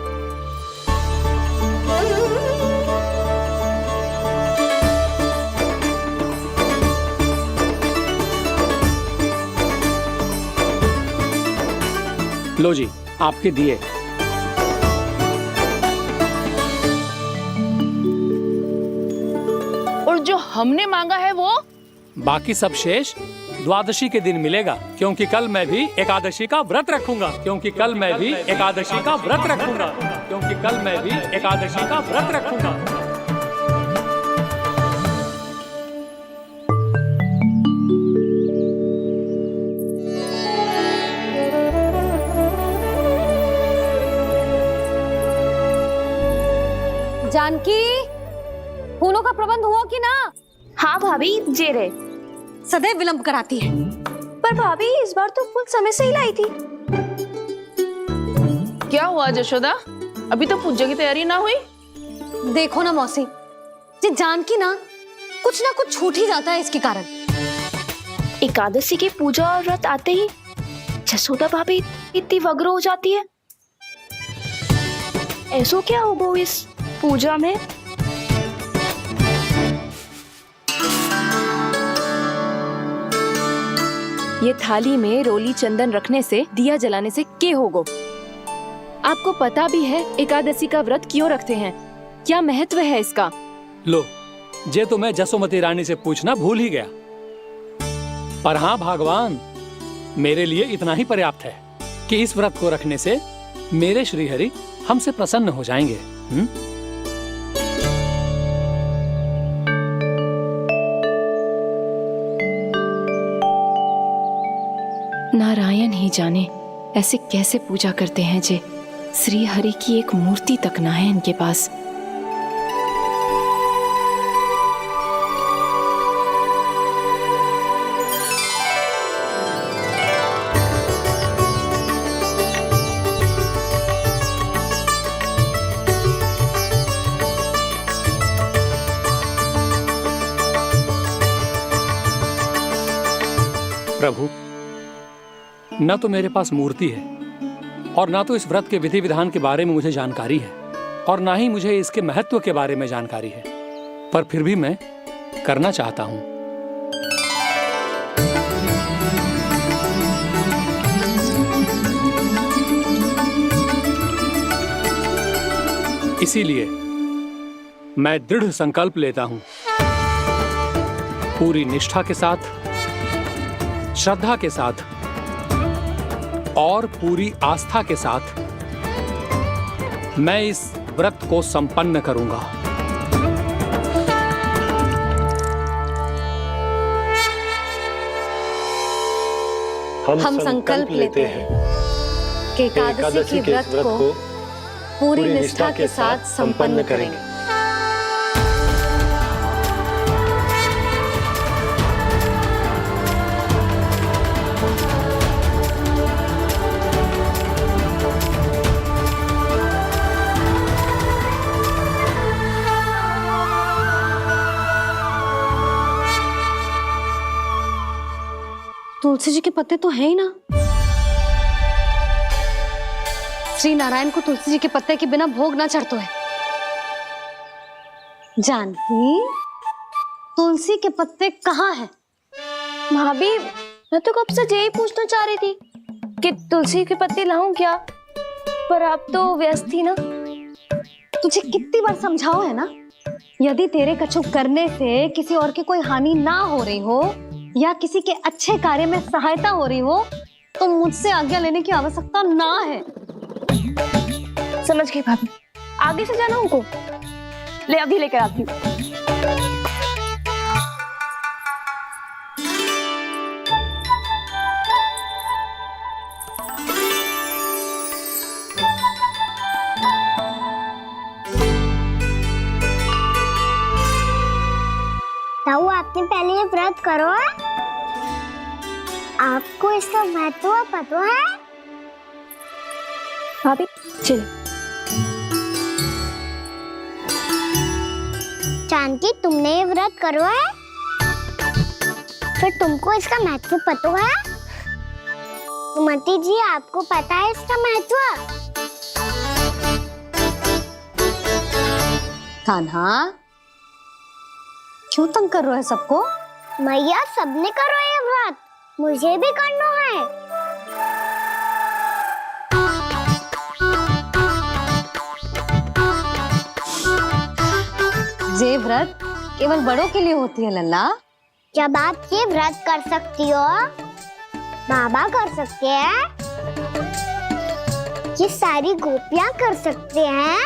लो जी आपके दिए। और जो हमने मांगा है वो? बाकी सब शेष द्वादशी के दिन मिलेगा, क्योंकि कल मैं भी एकादशी का व्रत रखूंगा, क्योंकि कल मैं भी एकादशी का व्रत रखूंगा, क्योंकि कल मैं भी एकादशी का व्रत रखूंगा। जानकी, फूलों का प्रबंध हुआ कि ना? हाँ भाभी, जे रहे। सदैव विलंब कराती है। पर भाभी इस बार तो फूल समय से ही लाई थी। क्या हुआ जशोदा? अभी तो पूजा की तैयारी ना हुई? देखो ना मौसी, ये जानकी ना कुछ छूट ही जाता है इसके कारण। एकादशी की पूजा और व्रत आते ही जसोदा भाभी इतनी वग्र हो जाती है। ऐसो क्या होगा इस पूजा में? ये थाली में रोली चंदन रखने से, दिया जलाने से के होगो? आपको पता भी है एकादशी का व्रत क्यों रखते हैं? क्या महत्व है इसका? लो, जे तो मैं जसोमती रानी से पूछना भूल ही गया। पर हाँ भगवान, मेरे लिए इतना ही पर्याप्त है कि इस व्रत को रखने से मेरे श्रीहरि हमसे प्रसन्न हो जाएंगे। नारायण ही जाने ऐसे कैसे पूजा करते हैं जे श्री हरि की एक मूर्ति तक ना है इनके पास। प्रभु, न तो मेरे पास मूर्ति है और ना तो इस व्रत के विधि विधान के बारे में मुझे जानकारी है और ना ही मुझे इसके महत्व के बारे में जानकारी है, पर फिर भी मैं करना चाहता हूं। इसीलिए मैं दृढ़ संकल्प लेता हूं, पूरी निष्ठा के साथ, श्रद्धा के साथ और पूरी आस्था के साथ मैं इस व्रत को संपन्न करूंगा। हम संकल्प लेते हैं कि एकादशी के व्रत को पूरी निष्ठा के साथ संपन्न करेंगे। तुलसी जी के पत्ते तो हैं ही ना। श्री नारायण को तुलसी जी के पत्ते के बिना भोग ना चढ़तो है। जानकी, तुलसी के पत्ते कहाँ हैं? भाभी, मैं तो कब से यही पूछना चाह रही थी कि तुलसी के पत्ते लाऊं क्या, पर आप तो व्यस्त थी ना। तुझे कितनी बार समझाओ है ना, यदि तेरे कछु करने से किसी और की कोई हानि ना हो रही हो या किसी के अच्छे कार्य में सहायता हो रही हो तो मुझसे आज्ञा लेने की आवश्यकता ना है। समझ गई भाभी, आगे से जाना उनको। ले अभी लेकर आती हूँ। ताऊ, आपने पहले ये व्रत करो है? आपको इसका महत्व पता है? भाभी चलो। जानकी, तुमने ये व्रत करो है, फिर तुमको इसका महत्व पता है? सुमति जी, आपको पता है इसका महत्व? कान्हा, क्यों तंग कर रहे हो सबको? मैया, सबने करो ये व्रत, मुझे भी करना है। ये व्रत केवल बड़ों के लिए होती है लल्ला। जब आप ये व्रत कर सकती हो, बाबा कर सकते हैं, ये सारी गोपियां कर सकते हैं,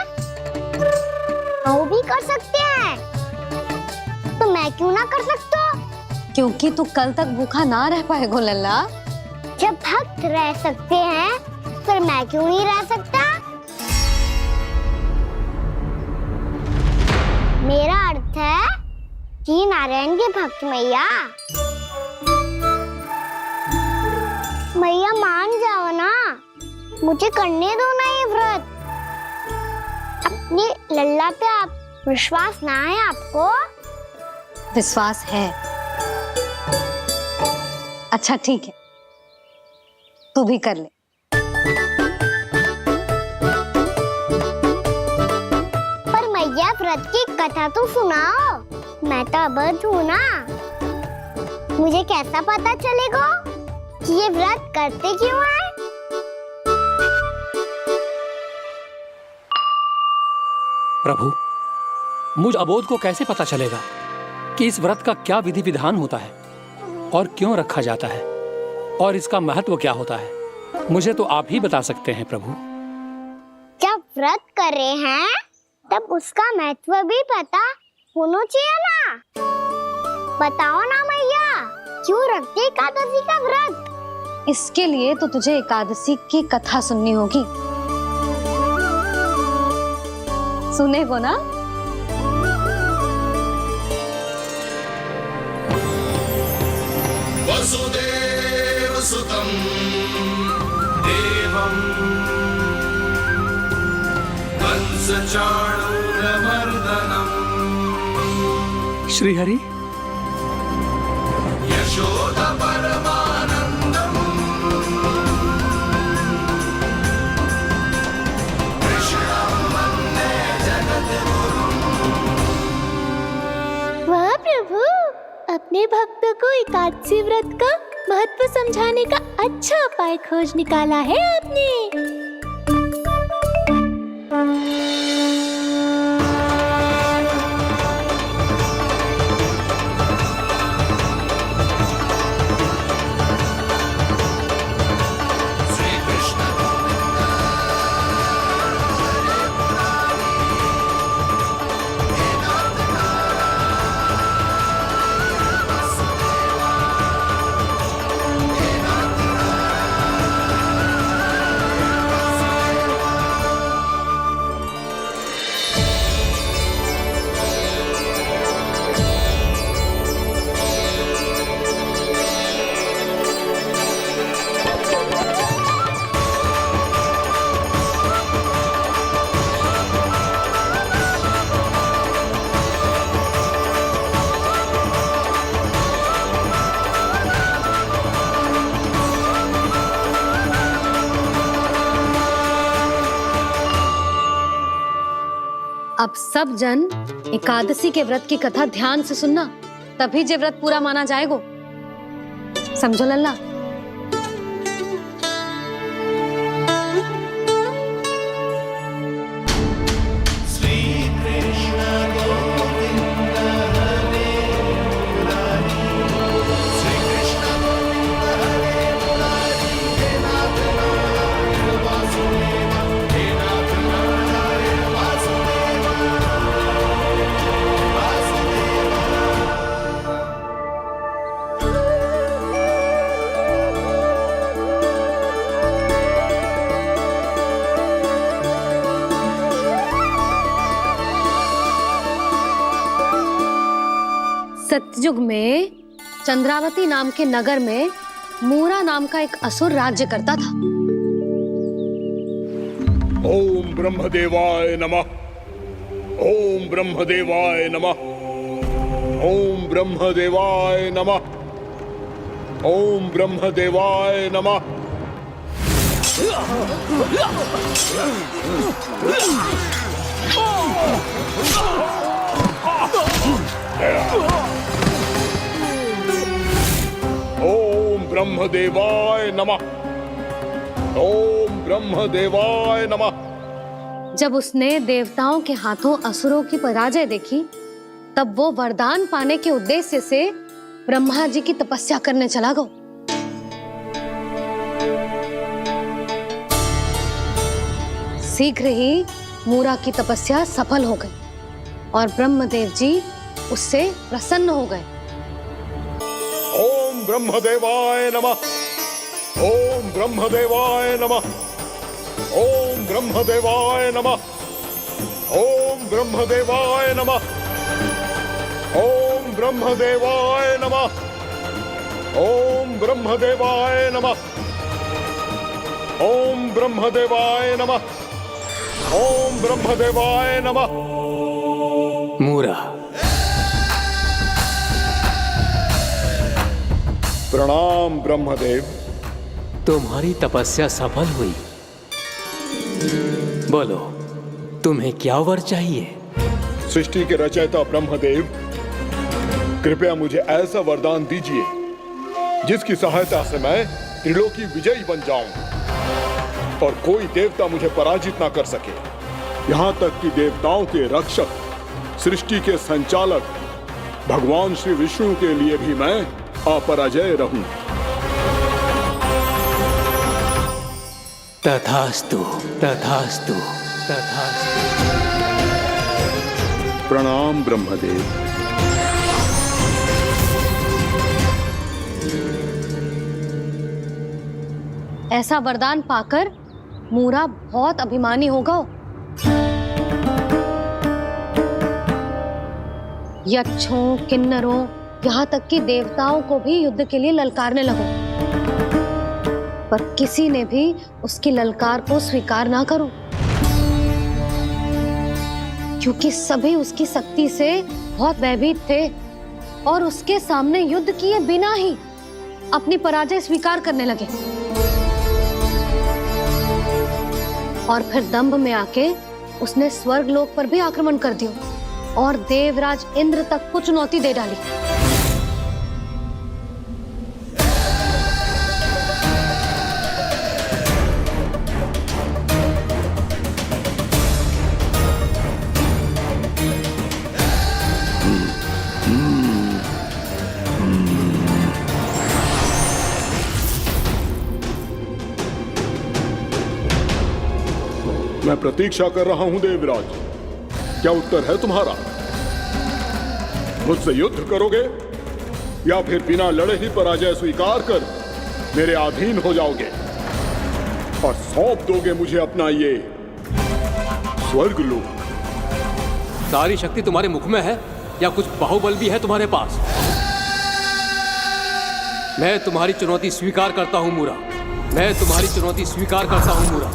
वो भी कर सकते हैं, तो मैं क्यों ना कर सकता? क्योंकि तू कल तक भूखा ना रह पाएगा लल्ला। जब भक्त रह सकते हैं, फिर मैं क्यों नहीं रह सकता? मेरा अर्थ है कि नारायण के भक्त मैया, मैया मान जाओ ना, मुझे करने दो ना ये व्रत। अपनी लल्ला पे आप विश्वास ना है आपको? विश्वास है। अच्छा ठीक है, तू भी कर ले। व्रत की कथा तो सुनाओ, मैं तो अबध हूँ ना। मुझे कैसा पता चलेगा कि ये व्रत करते क्यों हैं? प्रभु, मुझ अबोध को कैसे पता चलेगा कि इस व्रत का क्या विधि विधान होता है और क्यों रखा जाता है और इसका महत्व क्या होता है? मुझे तो आप ही बता सकते हैं प्रभु। जब व्रत कर रहे हैं तब उसका महत्व भी पता होना चाहिए ना। बताओ ना मैया, क्यों रखते एकादशी का व्रत? इसके लिए तो तुझे एकादशी की कथा सुननी होगी। सुनेगो ना? वसुदेव सुतं देवं कंसचाणूरमर्दनम् श्रीहरि, यशोदा परमानंदम् कृष्णं वन्दे जगद्गुरुम्। वाह प्रभु, अपने भक्तों को एकादशी व्रत का महत्व समझाने का अच्छा उपाय खोज निकाला है आपने। अब सब जन एकादशी के व्रत की कथा ध्यान से सुनना, तभी जे व्रत पूरा माना जाएगा। समझो लल्ला? सतयुग में चंद्रावती नाम के नगर में मूरा नाम का एक असुर राज्य करता था। ओम ब्रह्मदेवाय नमः। ओम ब्रह्मदेवाय नमः। ओम ब्रह्मदेवाय नमः। ओम ब्रह्मदेवाय नमः। ओम ब्रह्मदेवाय नमः। ओम ब्रह्मदेवाय नमः। जब उसने देवताओं के हाथों असुरों की पराजय देखी, तब वो वरदान पाने के उद्देश्य से ब्रह्मा जी की तपस्या करने चला गया। शीघ्र ही मूरा की तपस्या सफल हो गई और ब्रह्मदेव जी उससे प्रसन्न हो गए। ओम ब्रह्मदेवाय नमः। ओम ब्रह्मदेवाय नमः। ओम ब्रह्मदेवाय नमः। ओम ब्रह्मदेवाय नमः। ओम ब्रह्मदेवाय नमः। ओम ब्रह्मदेवाय नमः। ओम ब्रह्मदेवाय नमः। ओम ब्रह्मदेवाय नमः। मूरा, प्रणाम ब्रह्मदेव। तुम्हारी तपस्या सफल हुई। बोलो, तुम्हें क्या वर चाहिए? सृष्टि के रचयिता ब्रह्मदेव, कृपया मुझे ऐसा वरदान दीजिए जिसकी सहायता से मैं त्रिलोकी विजयी बन जाऊं और कोई देवता मुझे पराजित ना कर सके। यहां तक कि देवताओं के रक्षक, सृष्टि के संचालक भगवान श्री विष्णु के लिए भी मैं अपराजय रहूं। तथास्तु, तथास्तु, तथास्तु। प्रणाम ब्रह्मदेव। ऐसा वरदान पाकर मूरा बहुत अभिमानी होगा। यक्षों, किन्नरों, यहाँ तक कि देवताओं को भी युद्ध के लिए ललकारने लगो, पर किसी ने भी उसकी ललकार को स्वीकार ना करो, क्योंकि सभी उसकी शक्ति से बहुत भयभीत थे और उसके सामने युद्ध किए बिना ही अपनी पराजय स्वीकार करने लगे। और फिर दंभ में आके उसने स्वर्ग लोक पर भी आक्रमण कर दिया और देवराज इंद्र तक को चुनौती दे डाली। मैं प्रतीक्षा कर रहा हूं देवराज, क्या उत्तर है तुम्हारा? मुझसे युद्ध करोगे या फिर बिना लड़े ही पराजय स्वीकार कर मेरे अधीन हो जाओगे और सौंप दोगे मुझे अपना ये स्वर्ग लोक? सारी शक्ति तुम्हारे मुख में है या कुछ बाहुबल भी है तुम्हारे पास? मैं तुम्हारी चुनौती स्वीकार करता हूं मूरा, मैं तुम्हारी चुनौती स्वीकार करता हूं मूरा।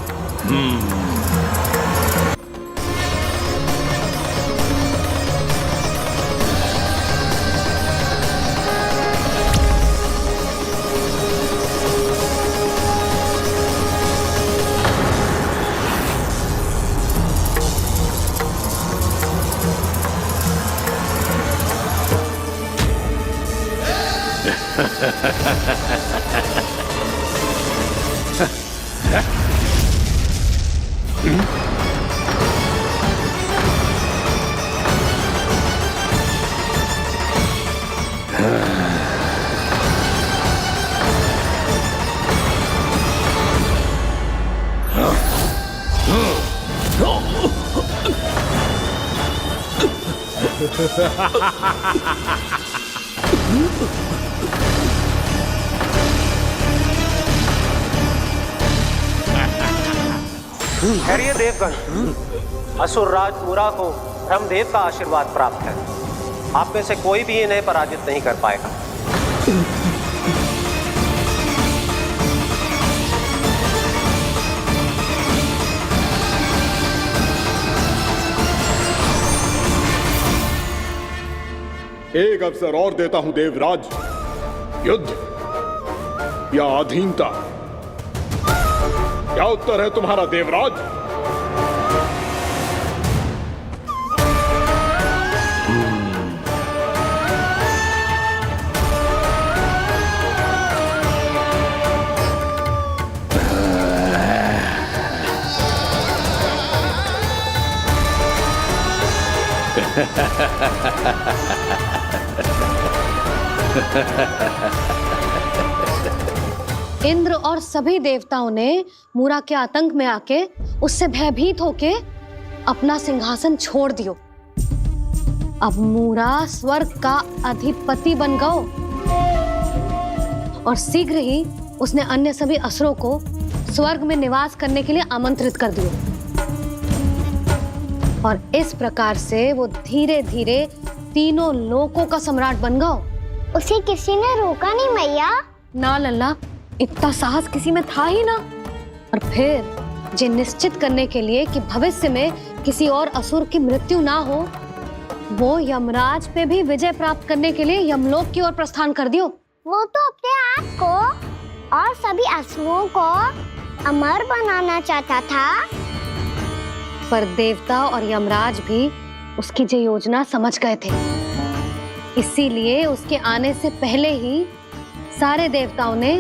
खैरिए देवगण, असुर राज मूरा को ब्रह्मदेव का आशीर्वाद प्राप्त है। आप में से कोई भी इन्हें पराजित नहीं कर पाएगा। एक अवसर और देता हूं देवराज, युद्ध या अधीनता, क्या उत्तर है तुम्हारा देवराज? इंद्र और सभी देवताओं ने मूरा के आतंक में आके उससे भयभीत होके अपना सिंहासन छोड़ दियो। अब मूरा स्वर्ग का अधिपति बन गयो और शीघ्र ही उसने अन्य सभी असुरों को स्वर्ग में निवास करने के लिए आमंत्रित कर दियो। और इस प्रकार से वो धीरे धीरे तीनों लोकों का सम्राट बन गयो। उसे किसी ने रोका नहीं मैया? ना लल्ला, इतना साहस किसी में था ही ना। और फिर ये निश्चित करने के लिए कि भविष्य में किसी और असुर की मृत्यु ना हो, वो यमराज पे भी विजय प्राप्त करने के लिए यमलोक की ओर प्रस्थान कर दियो। वो तो अपने आप को और सभी असुरों को अमर बनाना चाहता था। पर देवता और यमराज भी उसकी जो योजना समझ गए थे, इसीलिए उसके आने से पहले ही सारे देवताओं ने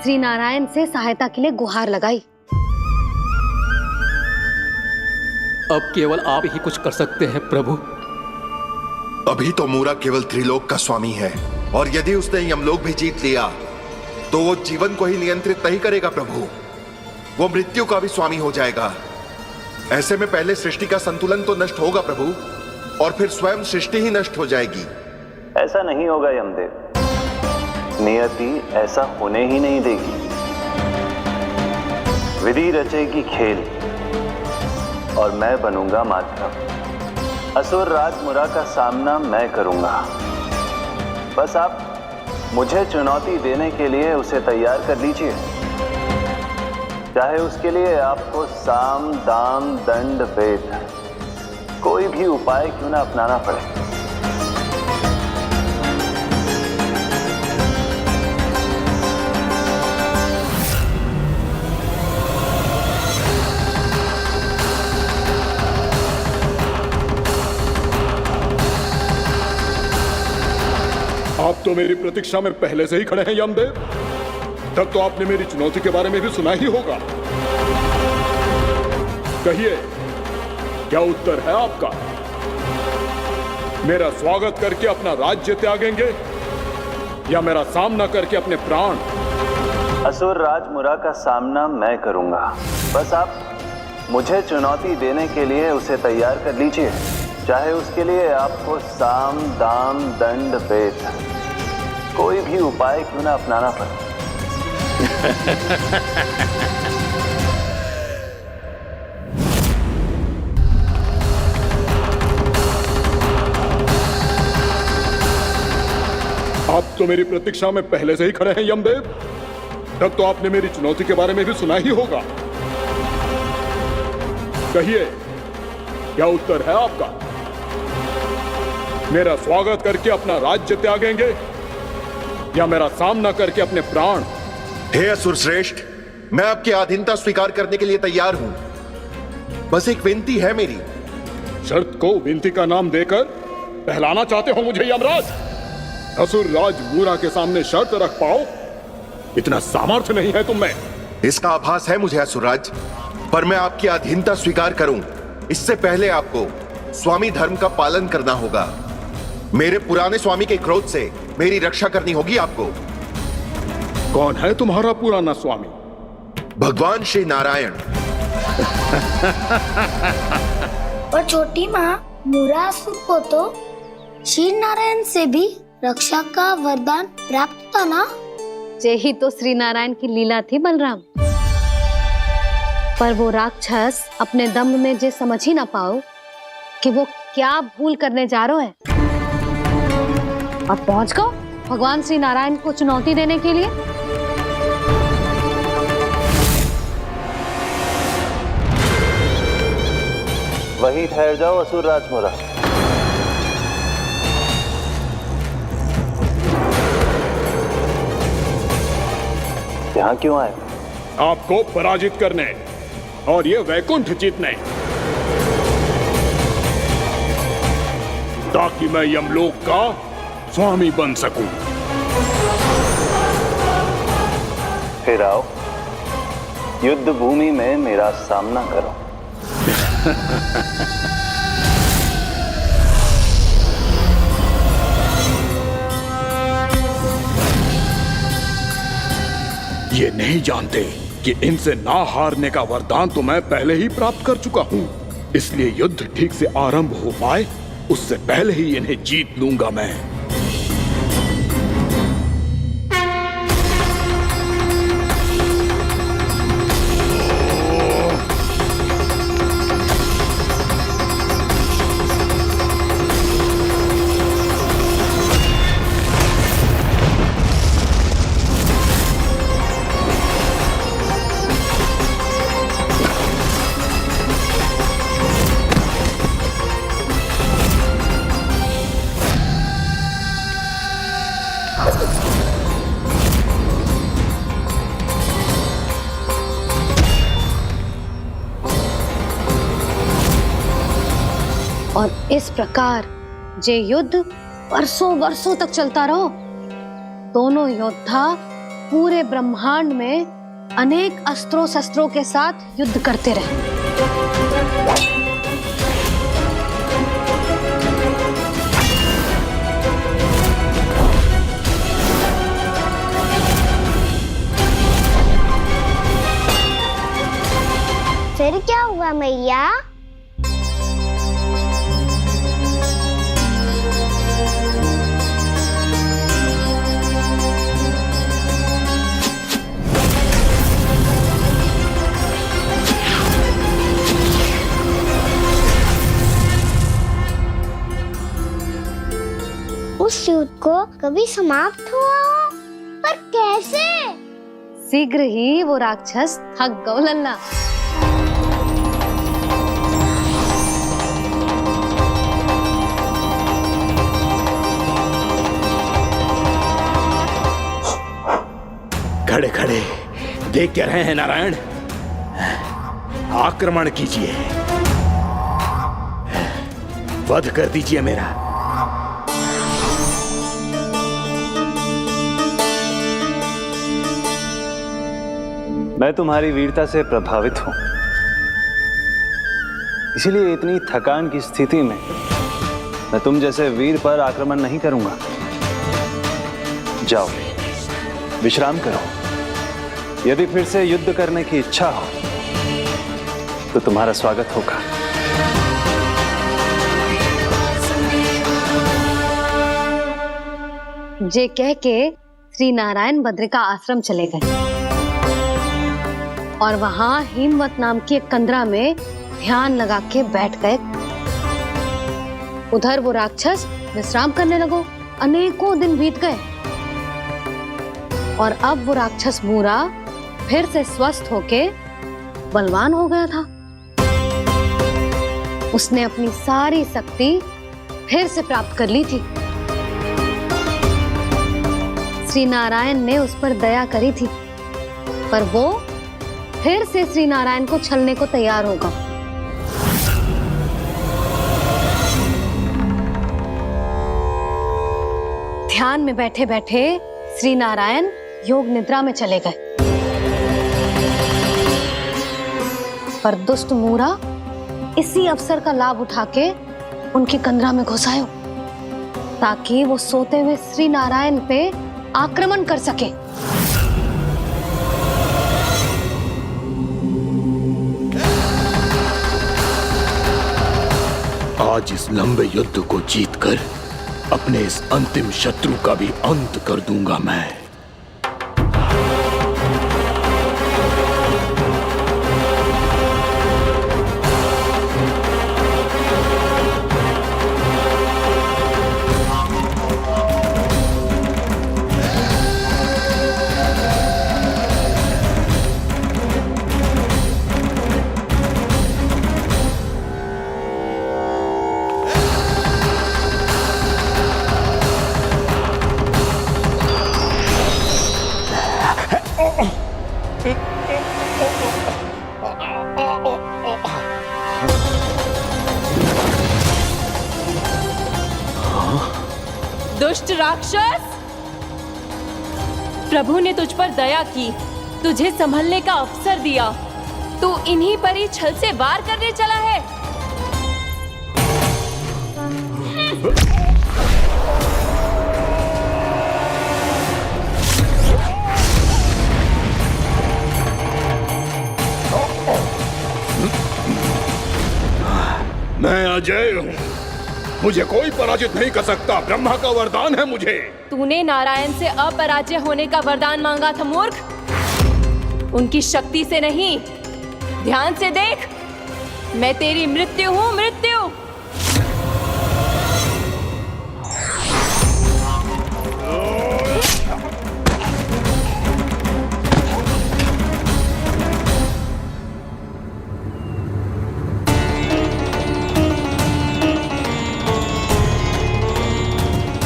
श्री नारायण से सहायता के लिए गुहार लगाई। अब केवल आप ही कुछ कर सकते हैं प्रभु। अभी तो मूरा केवल त्रिलोक का स्वामी है, और यदि उसने यमलोक भी जीत लिया तो वो जीवन को ही नियंत्रित नहीं करेगा प्रभु, वो मृत्यु का भी स्वामी हो जाएगा। ऐसे में पहले सृष्टि का संतुलन तो नष्ट होगा प्रभु, और फिर स्वयं सृष्टि ही नष्ट हो जाएगी। ऐसा नहीं होगा यमदेव, नियति ऐसा होने ही नहीं देगी। विधि रचेगी खेल और मैं बनूंगा माध्यम। असुर राज मुरा का सामना मैं करूंगा। बस आप मुझे चुनौती देने के लिए उसे तैयार कर लीजिए, चाहे उसके लिए आपको साम दाम दंड भेद कोई भी उपाय क्यों ना अपनाना पड़े। आप तो मेरी प्रतीक्षा में पहले से ही खड़े हैं यमदेव। तब तो आपने मेरी चुनौती के बारे में भी सुना ही होगा। कहिए, क्या उत्तर है आपका? मेरा स्वागत करके अपना राज्य त्यागेंगे या मेरा सामना करके अपने प्राण? असुर राज मुरा का सामना मैं करूंगा। बस आप मुझे चुनौती देने के लिए उसे तैयार कर लीजिए, चाहे उसके लिए आपको साम दाम दंड भेद कोई भी उपाय क्यों ना अपनाना पड़े। आप तो मेरी प्रतीक्षा में पहले से ही खड़े हैं यमदेव। तब तो आपने मेरी चुनौती के बारे में भी सुना ही होगा। कहिए, क्या उत्तर है आपका? मेरा स्वागत करके अपना राज्य त्यागेंगे या मेरा सामना करके अपने प्राण? हे असुर श्रेष्ठ, मैं आपकी अधीनता स्वीकार करने के लिए तैयार हूं। बस एक विनती है मेरी। शर्त को विनती का नाम देकर पहलाना चाहते हो मुझे यमराज? असुर राज मूरा के सामने शर्त रख पाओ, इतना सामर्थ्य नहीं है तुम में। इसका आभास है मुझे असुरराज, पर मैं आपकी अधीनता स्वीकार करूं इससे पहले आपको स्वामी धर्म का पालन करना होगा। मेरे पुराने स्वामी के क्रोध से मेरी रक्षा करनी होगी आपको। कौन है तुम्हारा पुराना स्वामी? भगवान श्री नारायण। और छोटी माँ मूरासुर को तो श्री नारायण से भी रक्षा का वरदान प्राप्त था ना? यही तो श्री नारायण की लीला थी बलराम। पर वो राक्षस अपने दम में जे समझ ही ना पाओ कि वो क्या भूल करने जा रहा है, और पहुंच गो भगवान श्री नारायण को चुनौती देने के लिए। वहीं ठहर जाओ असुर राज मुरा। यहाँ क्यों आए? आपको पराजित करने और ये वैकुंठ जीतने, ताकि मैं यमलोक का स्वामी बन सकूं। फिर आओ, युद्ध भूमि में मेरा सामना करो। ये नहीं जानते कि इनसे ना हारने का वरदान तो मैं पहले ही प्राप्त कर चुका हूं, इसलिए युद्ध ठीक से आरंभ हो पाए उससे पहले ही इन्हें जीत लूंगा मैं। और इस प्रकार जे युद्ध वर्षों वर्षों तक चलता रहो। दोनों योद्धा पूरे ब्रह्मांड में अनेक अस्त्रों शस्त्रों के साथ युद्ध करते रहे। फिर क्या हुआ मैया? उस युद्ध को कभी समाप्त हुआ हो, पर कैसे? शीघ्र ही वो राक्षस थक गौ लल्ला। खड़े खड़े देख क्या रहे हैं नारायण? आक्रमण कीजिए, वध कर दीजिए मेरा। मैं तुम्हारी वीरता से प्रभावित हूं, इसीलिए इतनी थकान की स्थिति में मैं तुम जैसे वीर पर आक्रमण नहीं करूंगा। जाओ विश्राम करो। यदि फिर से युद्ध करने की इच्छा हो तो तुम्हारा स्वागत होगा। जे कह के श्री नारायण बद्रिका आश्रम चले गए और वहां हिमवत नाम की एक कंदरा में ध्यान लगा के बैठ गए। उधर वो राक्षस विश्राम करने लगो। अनेकों दिन बीत गए और अब वो राक्षस मूरा फिर से स्वस्थ होके बलवान हो गया था। उसने अपनी सारी शक्ति फिर से प्राप्त कर ली थी। श्री नारायण ने उस पर दया करी थी, पर वो फिर से श्री नारायण को छलने को तैयार होगा। ध्यान में बैठे बैठे श्री नारायण योग निद्रा में चले गए, पर दुष्ट मूरा इसी अवसर का लाभ उठा के उनकी कंदरा में घुस आयो ताकि वो सोते हुए श्री नारायण पे आक्रमण कर सके। आज इस लंबे युद्ध को जीतकर अपने इस अंतिम शत्रु का भी अंत कर दूंगा मैं। दुष्ट राक्षस, प्रभु ने तुझ पर दया की, तुझे संभलने का अवसर दिया। तू इन्हीं पर ही छल से वार करने चला है। मैं अजय हूँ, मुझे कोई पराजित नहीं कर सकता। ब्रह्मा का वरदान है मुझे। तूने नारायण से अपराजय होने का वरदान मांगा था मूर्ख। उनकी शक्ति से नहीं, ध्यान से देख। मैं तेरी मृत्यु हूँ, मृत्यु।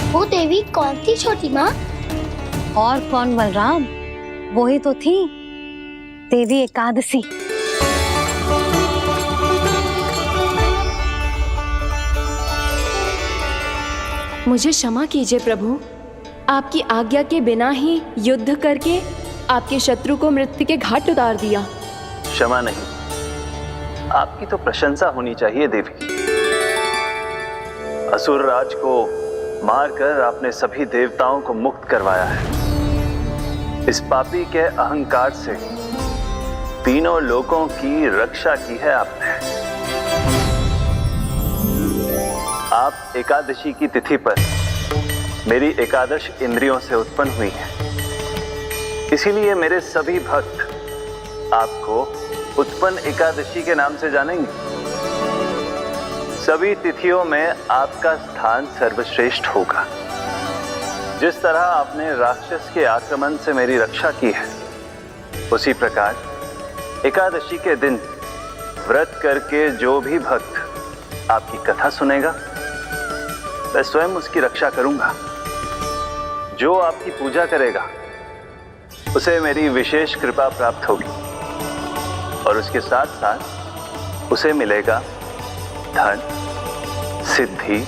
वो देवी कौन थी छोटी माँ? और कौन बलराम, वो ही तो थी देवी एकादशी। मुझे क्षमा कीजिए प्रभु, आपकी आज्ञा के बिना ही युद्ध करके आपके शत्रु को मृत्यु के घाट उतार दिया। क्षमा नहीं, आपकी तो प्रशंसा होनी चाहिए देवी। असुर राज को मारकर आपने सभी देवताओं को मुक्त करवाया है। इस पापी के अहंकार से तीनों लोकों की रक्षा की है आपने। आप एकादशी की तिथि पर मेरी एकादश इंद्रियों से उत्पन्न हुई हैं। इसीलिए मेरे सभी भक्त आपको उत्पन्न एकादशी के नाम से जानेंगे। सभी तिथियों में आपका स्थान सर्वश्रेष्ठ होगा। जिस तरह आपने राक्षस के आक्रमण से मेरी रक्षा की है, उसी प्रकार एकादशी के दिन व्रत करके जो भी भक्त आपकी कथा सुनेगा, मैं स्वयं उसकी रक्षा करूंगा। जो आपकी पूजा करेगा उसे मेरी विशेष कृपा प्राप्त होगी और उसके साथ साथ उसे मिलेगा धन, सिद्धि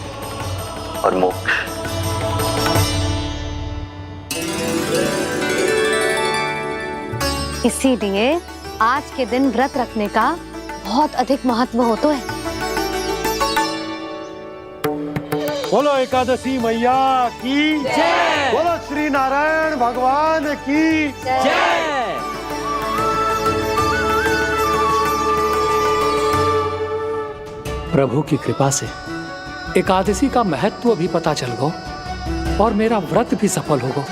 और मोक्ष। इसीलिए आज के दिन व्रत रखने का बहुत अधिक महत्व होता है। बोलो एकादशी मैया की जय। बोलो श्री नारायण भगवान की जय। प्रभु की कृपा से एकादशी का महत्व भी पता चल गो और मेरा व्रत भी सफल होगा।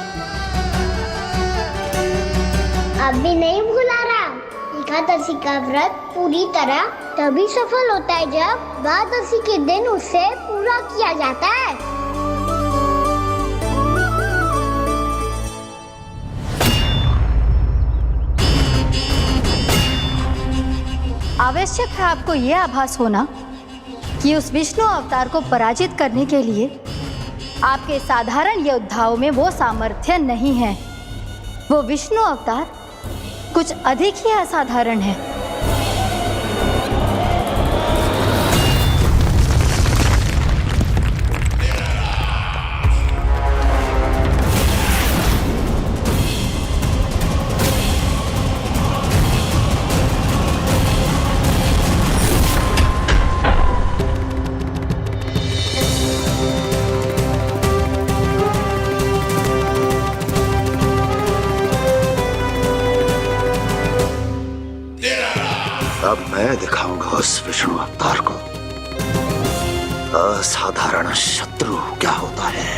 अभी नहीं भूला राम, एकादशी का व्रत पूरी तरह तभी सफल होता है जब द्वादशी के दिन उसे पूरा किया जाता है। आवश्यक है आपको यह आभास होना कि उस विष्णु अवतार को पराजित करने के लिए आपके साधारण योद्धाओं में वो सामर्थ्य नहीं है। वो विष्णु अवतार कुछ अधिक ही असाधारण है। अब मैं दिखाऊंगा उस विष्णु अवतार को असाधारण शत्रु क्या होता है।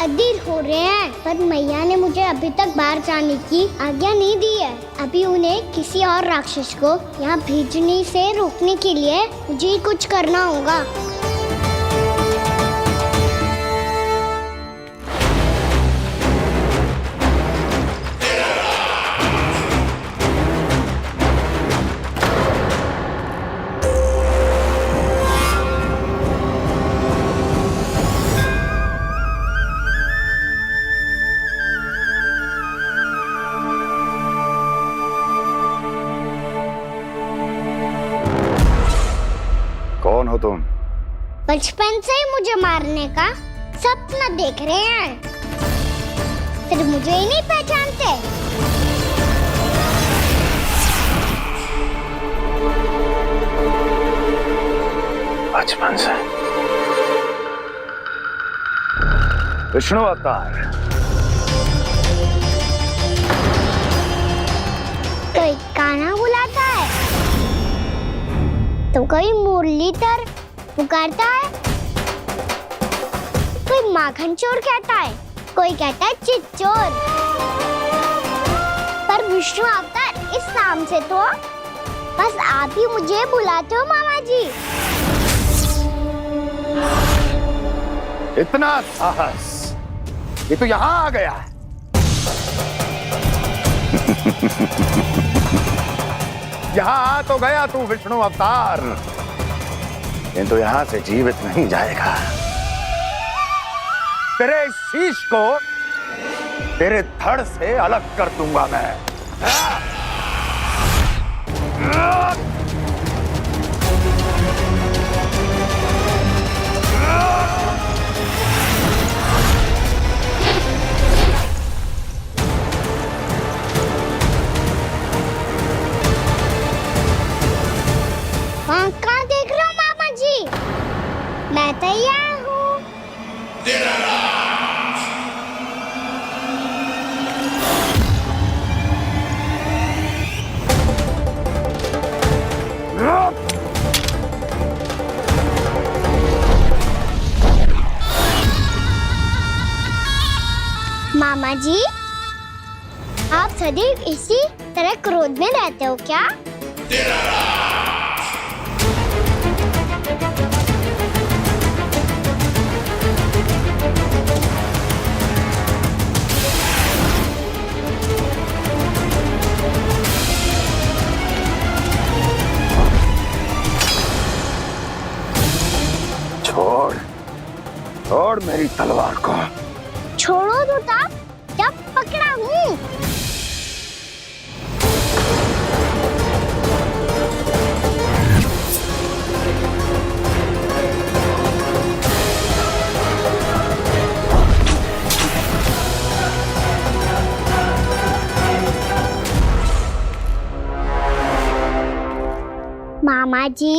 अधीर हो रहे हैं, पर मैया ने मुझे अभी तक बाहर जाने की आज्ञा नहीं दी है। अभी उन्हें किसी और राक्षस को यहाँ भेजने से रोकने के लिए मुझे ही कुछ करना होगा। कौन हो तुम? बचपन से ही मुझे मारने का सपना देख रहे हैं, फिर मुझे ही नहीं पहचानते। बचपन से विष्णु अवतार। कोई कान्हा बुलाता है तो कोई मुरलीधर पुकारता है, कोई माखन चोर कहता है, कोई कहता है चिच्चोर। पर विष्णु अवतार इस नाम से तो बस आप ही मुझे बुलाते हो मामा जी। इतना साहस, ये तो यहां आ गया है। यहां आ तो गया तू विष्णु अवतार, किंतु यहां से जीवित नहीं जाएगा। तेरे शीश को तेरे धड़ से अलग कर दूंगा मैं। कहाँ देख रहे हो मामा जी? मैं तैयार हूँ। मामा जी, आप सदैव इसी तरह क्रोध में रहते हो क्या? छोड़, छोड़ मेरी तलवार को। छोड़ो तो तब जब पकड़ा हूँ। मामा जी,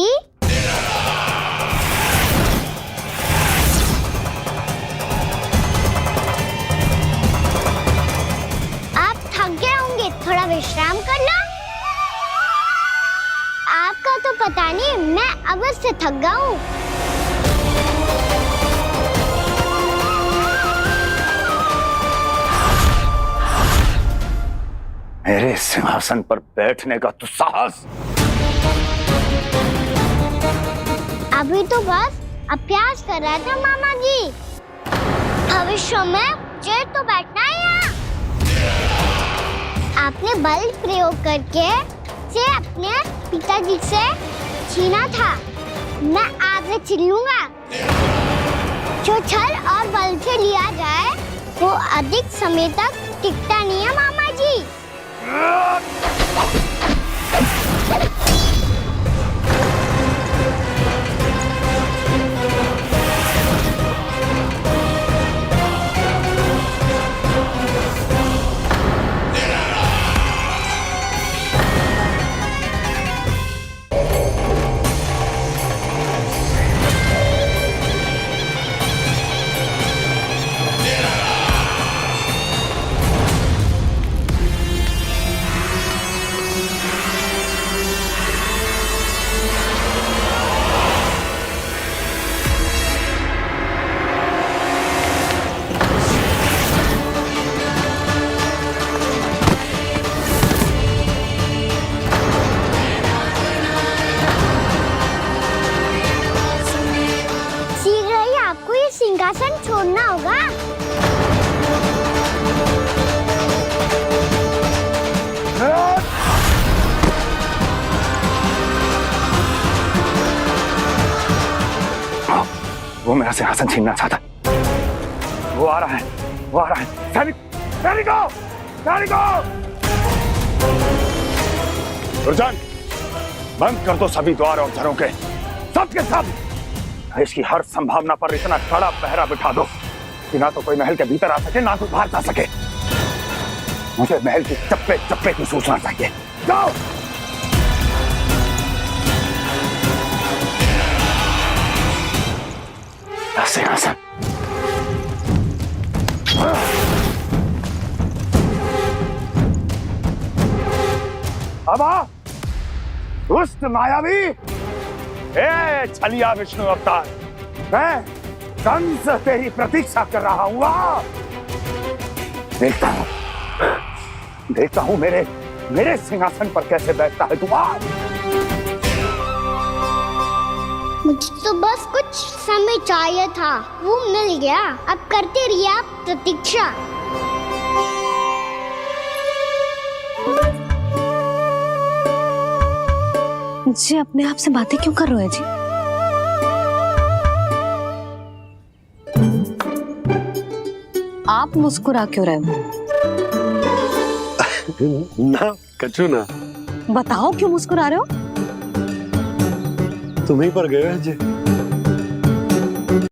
थोड़ा विश्राम कर लो। आपका तो पता नहीं, मैं अवश्य थक गया हूँ। मेरे सिंहासन पर बैठने का तो साहस। अभी तो बस अभ्यास कर रहा था मामा जी। भविष्य में मुझे तो बैठना है यहाँ। आपने बल प्रयोग करके से अपने पिताजी से छीना था। मैं आपसे छीन लूंगा। जो छल और बल से लिया जाए वो अधिक समय तक टिकता नहीं है मामा जी। सिंहासन छोड़ना होगा। वो मेरा सिंहासन छीनना चाहता। वो आ रहा है, वो आ रहा है। सैनिकों, दुर्जन, बंद कर दो सभी द्वार और झरोखे, सब के सब। इसकी हर संभावना पर इतना कड़ा पहरा बिठा दो कि ना तो कोई महल के भीतर आ सके, ना कोई बाहर जा सके। मुझे महल की चप्पे चप्पे की सूचना चाहिए। जाओ। सिंहासन। अब आ, दुष्ट मायावी, ए छलिया विष्णु अवतार, मैं कंस तेरी प्रतीक्षा कर रहा हूँ। देखता हूँ मेरे सिंहासन पर कैसे बैठता है तू। मुझे तो बस कुछ समय चाहिए था, वो मिल गया। अब करते रहिए आप प्रतीक्षा। जी अपने आप से बातें क्यों कर रहे हो जी? आप मुस्कुरा क्यों रहे हो? ना कछु ना। बताओ क्यों मुस्कुरा रहे हो? तुम्हीं पर गए हैं जी।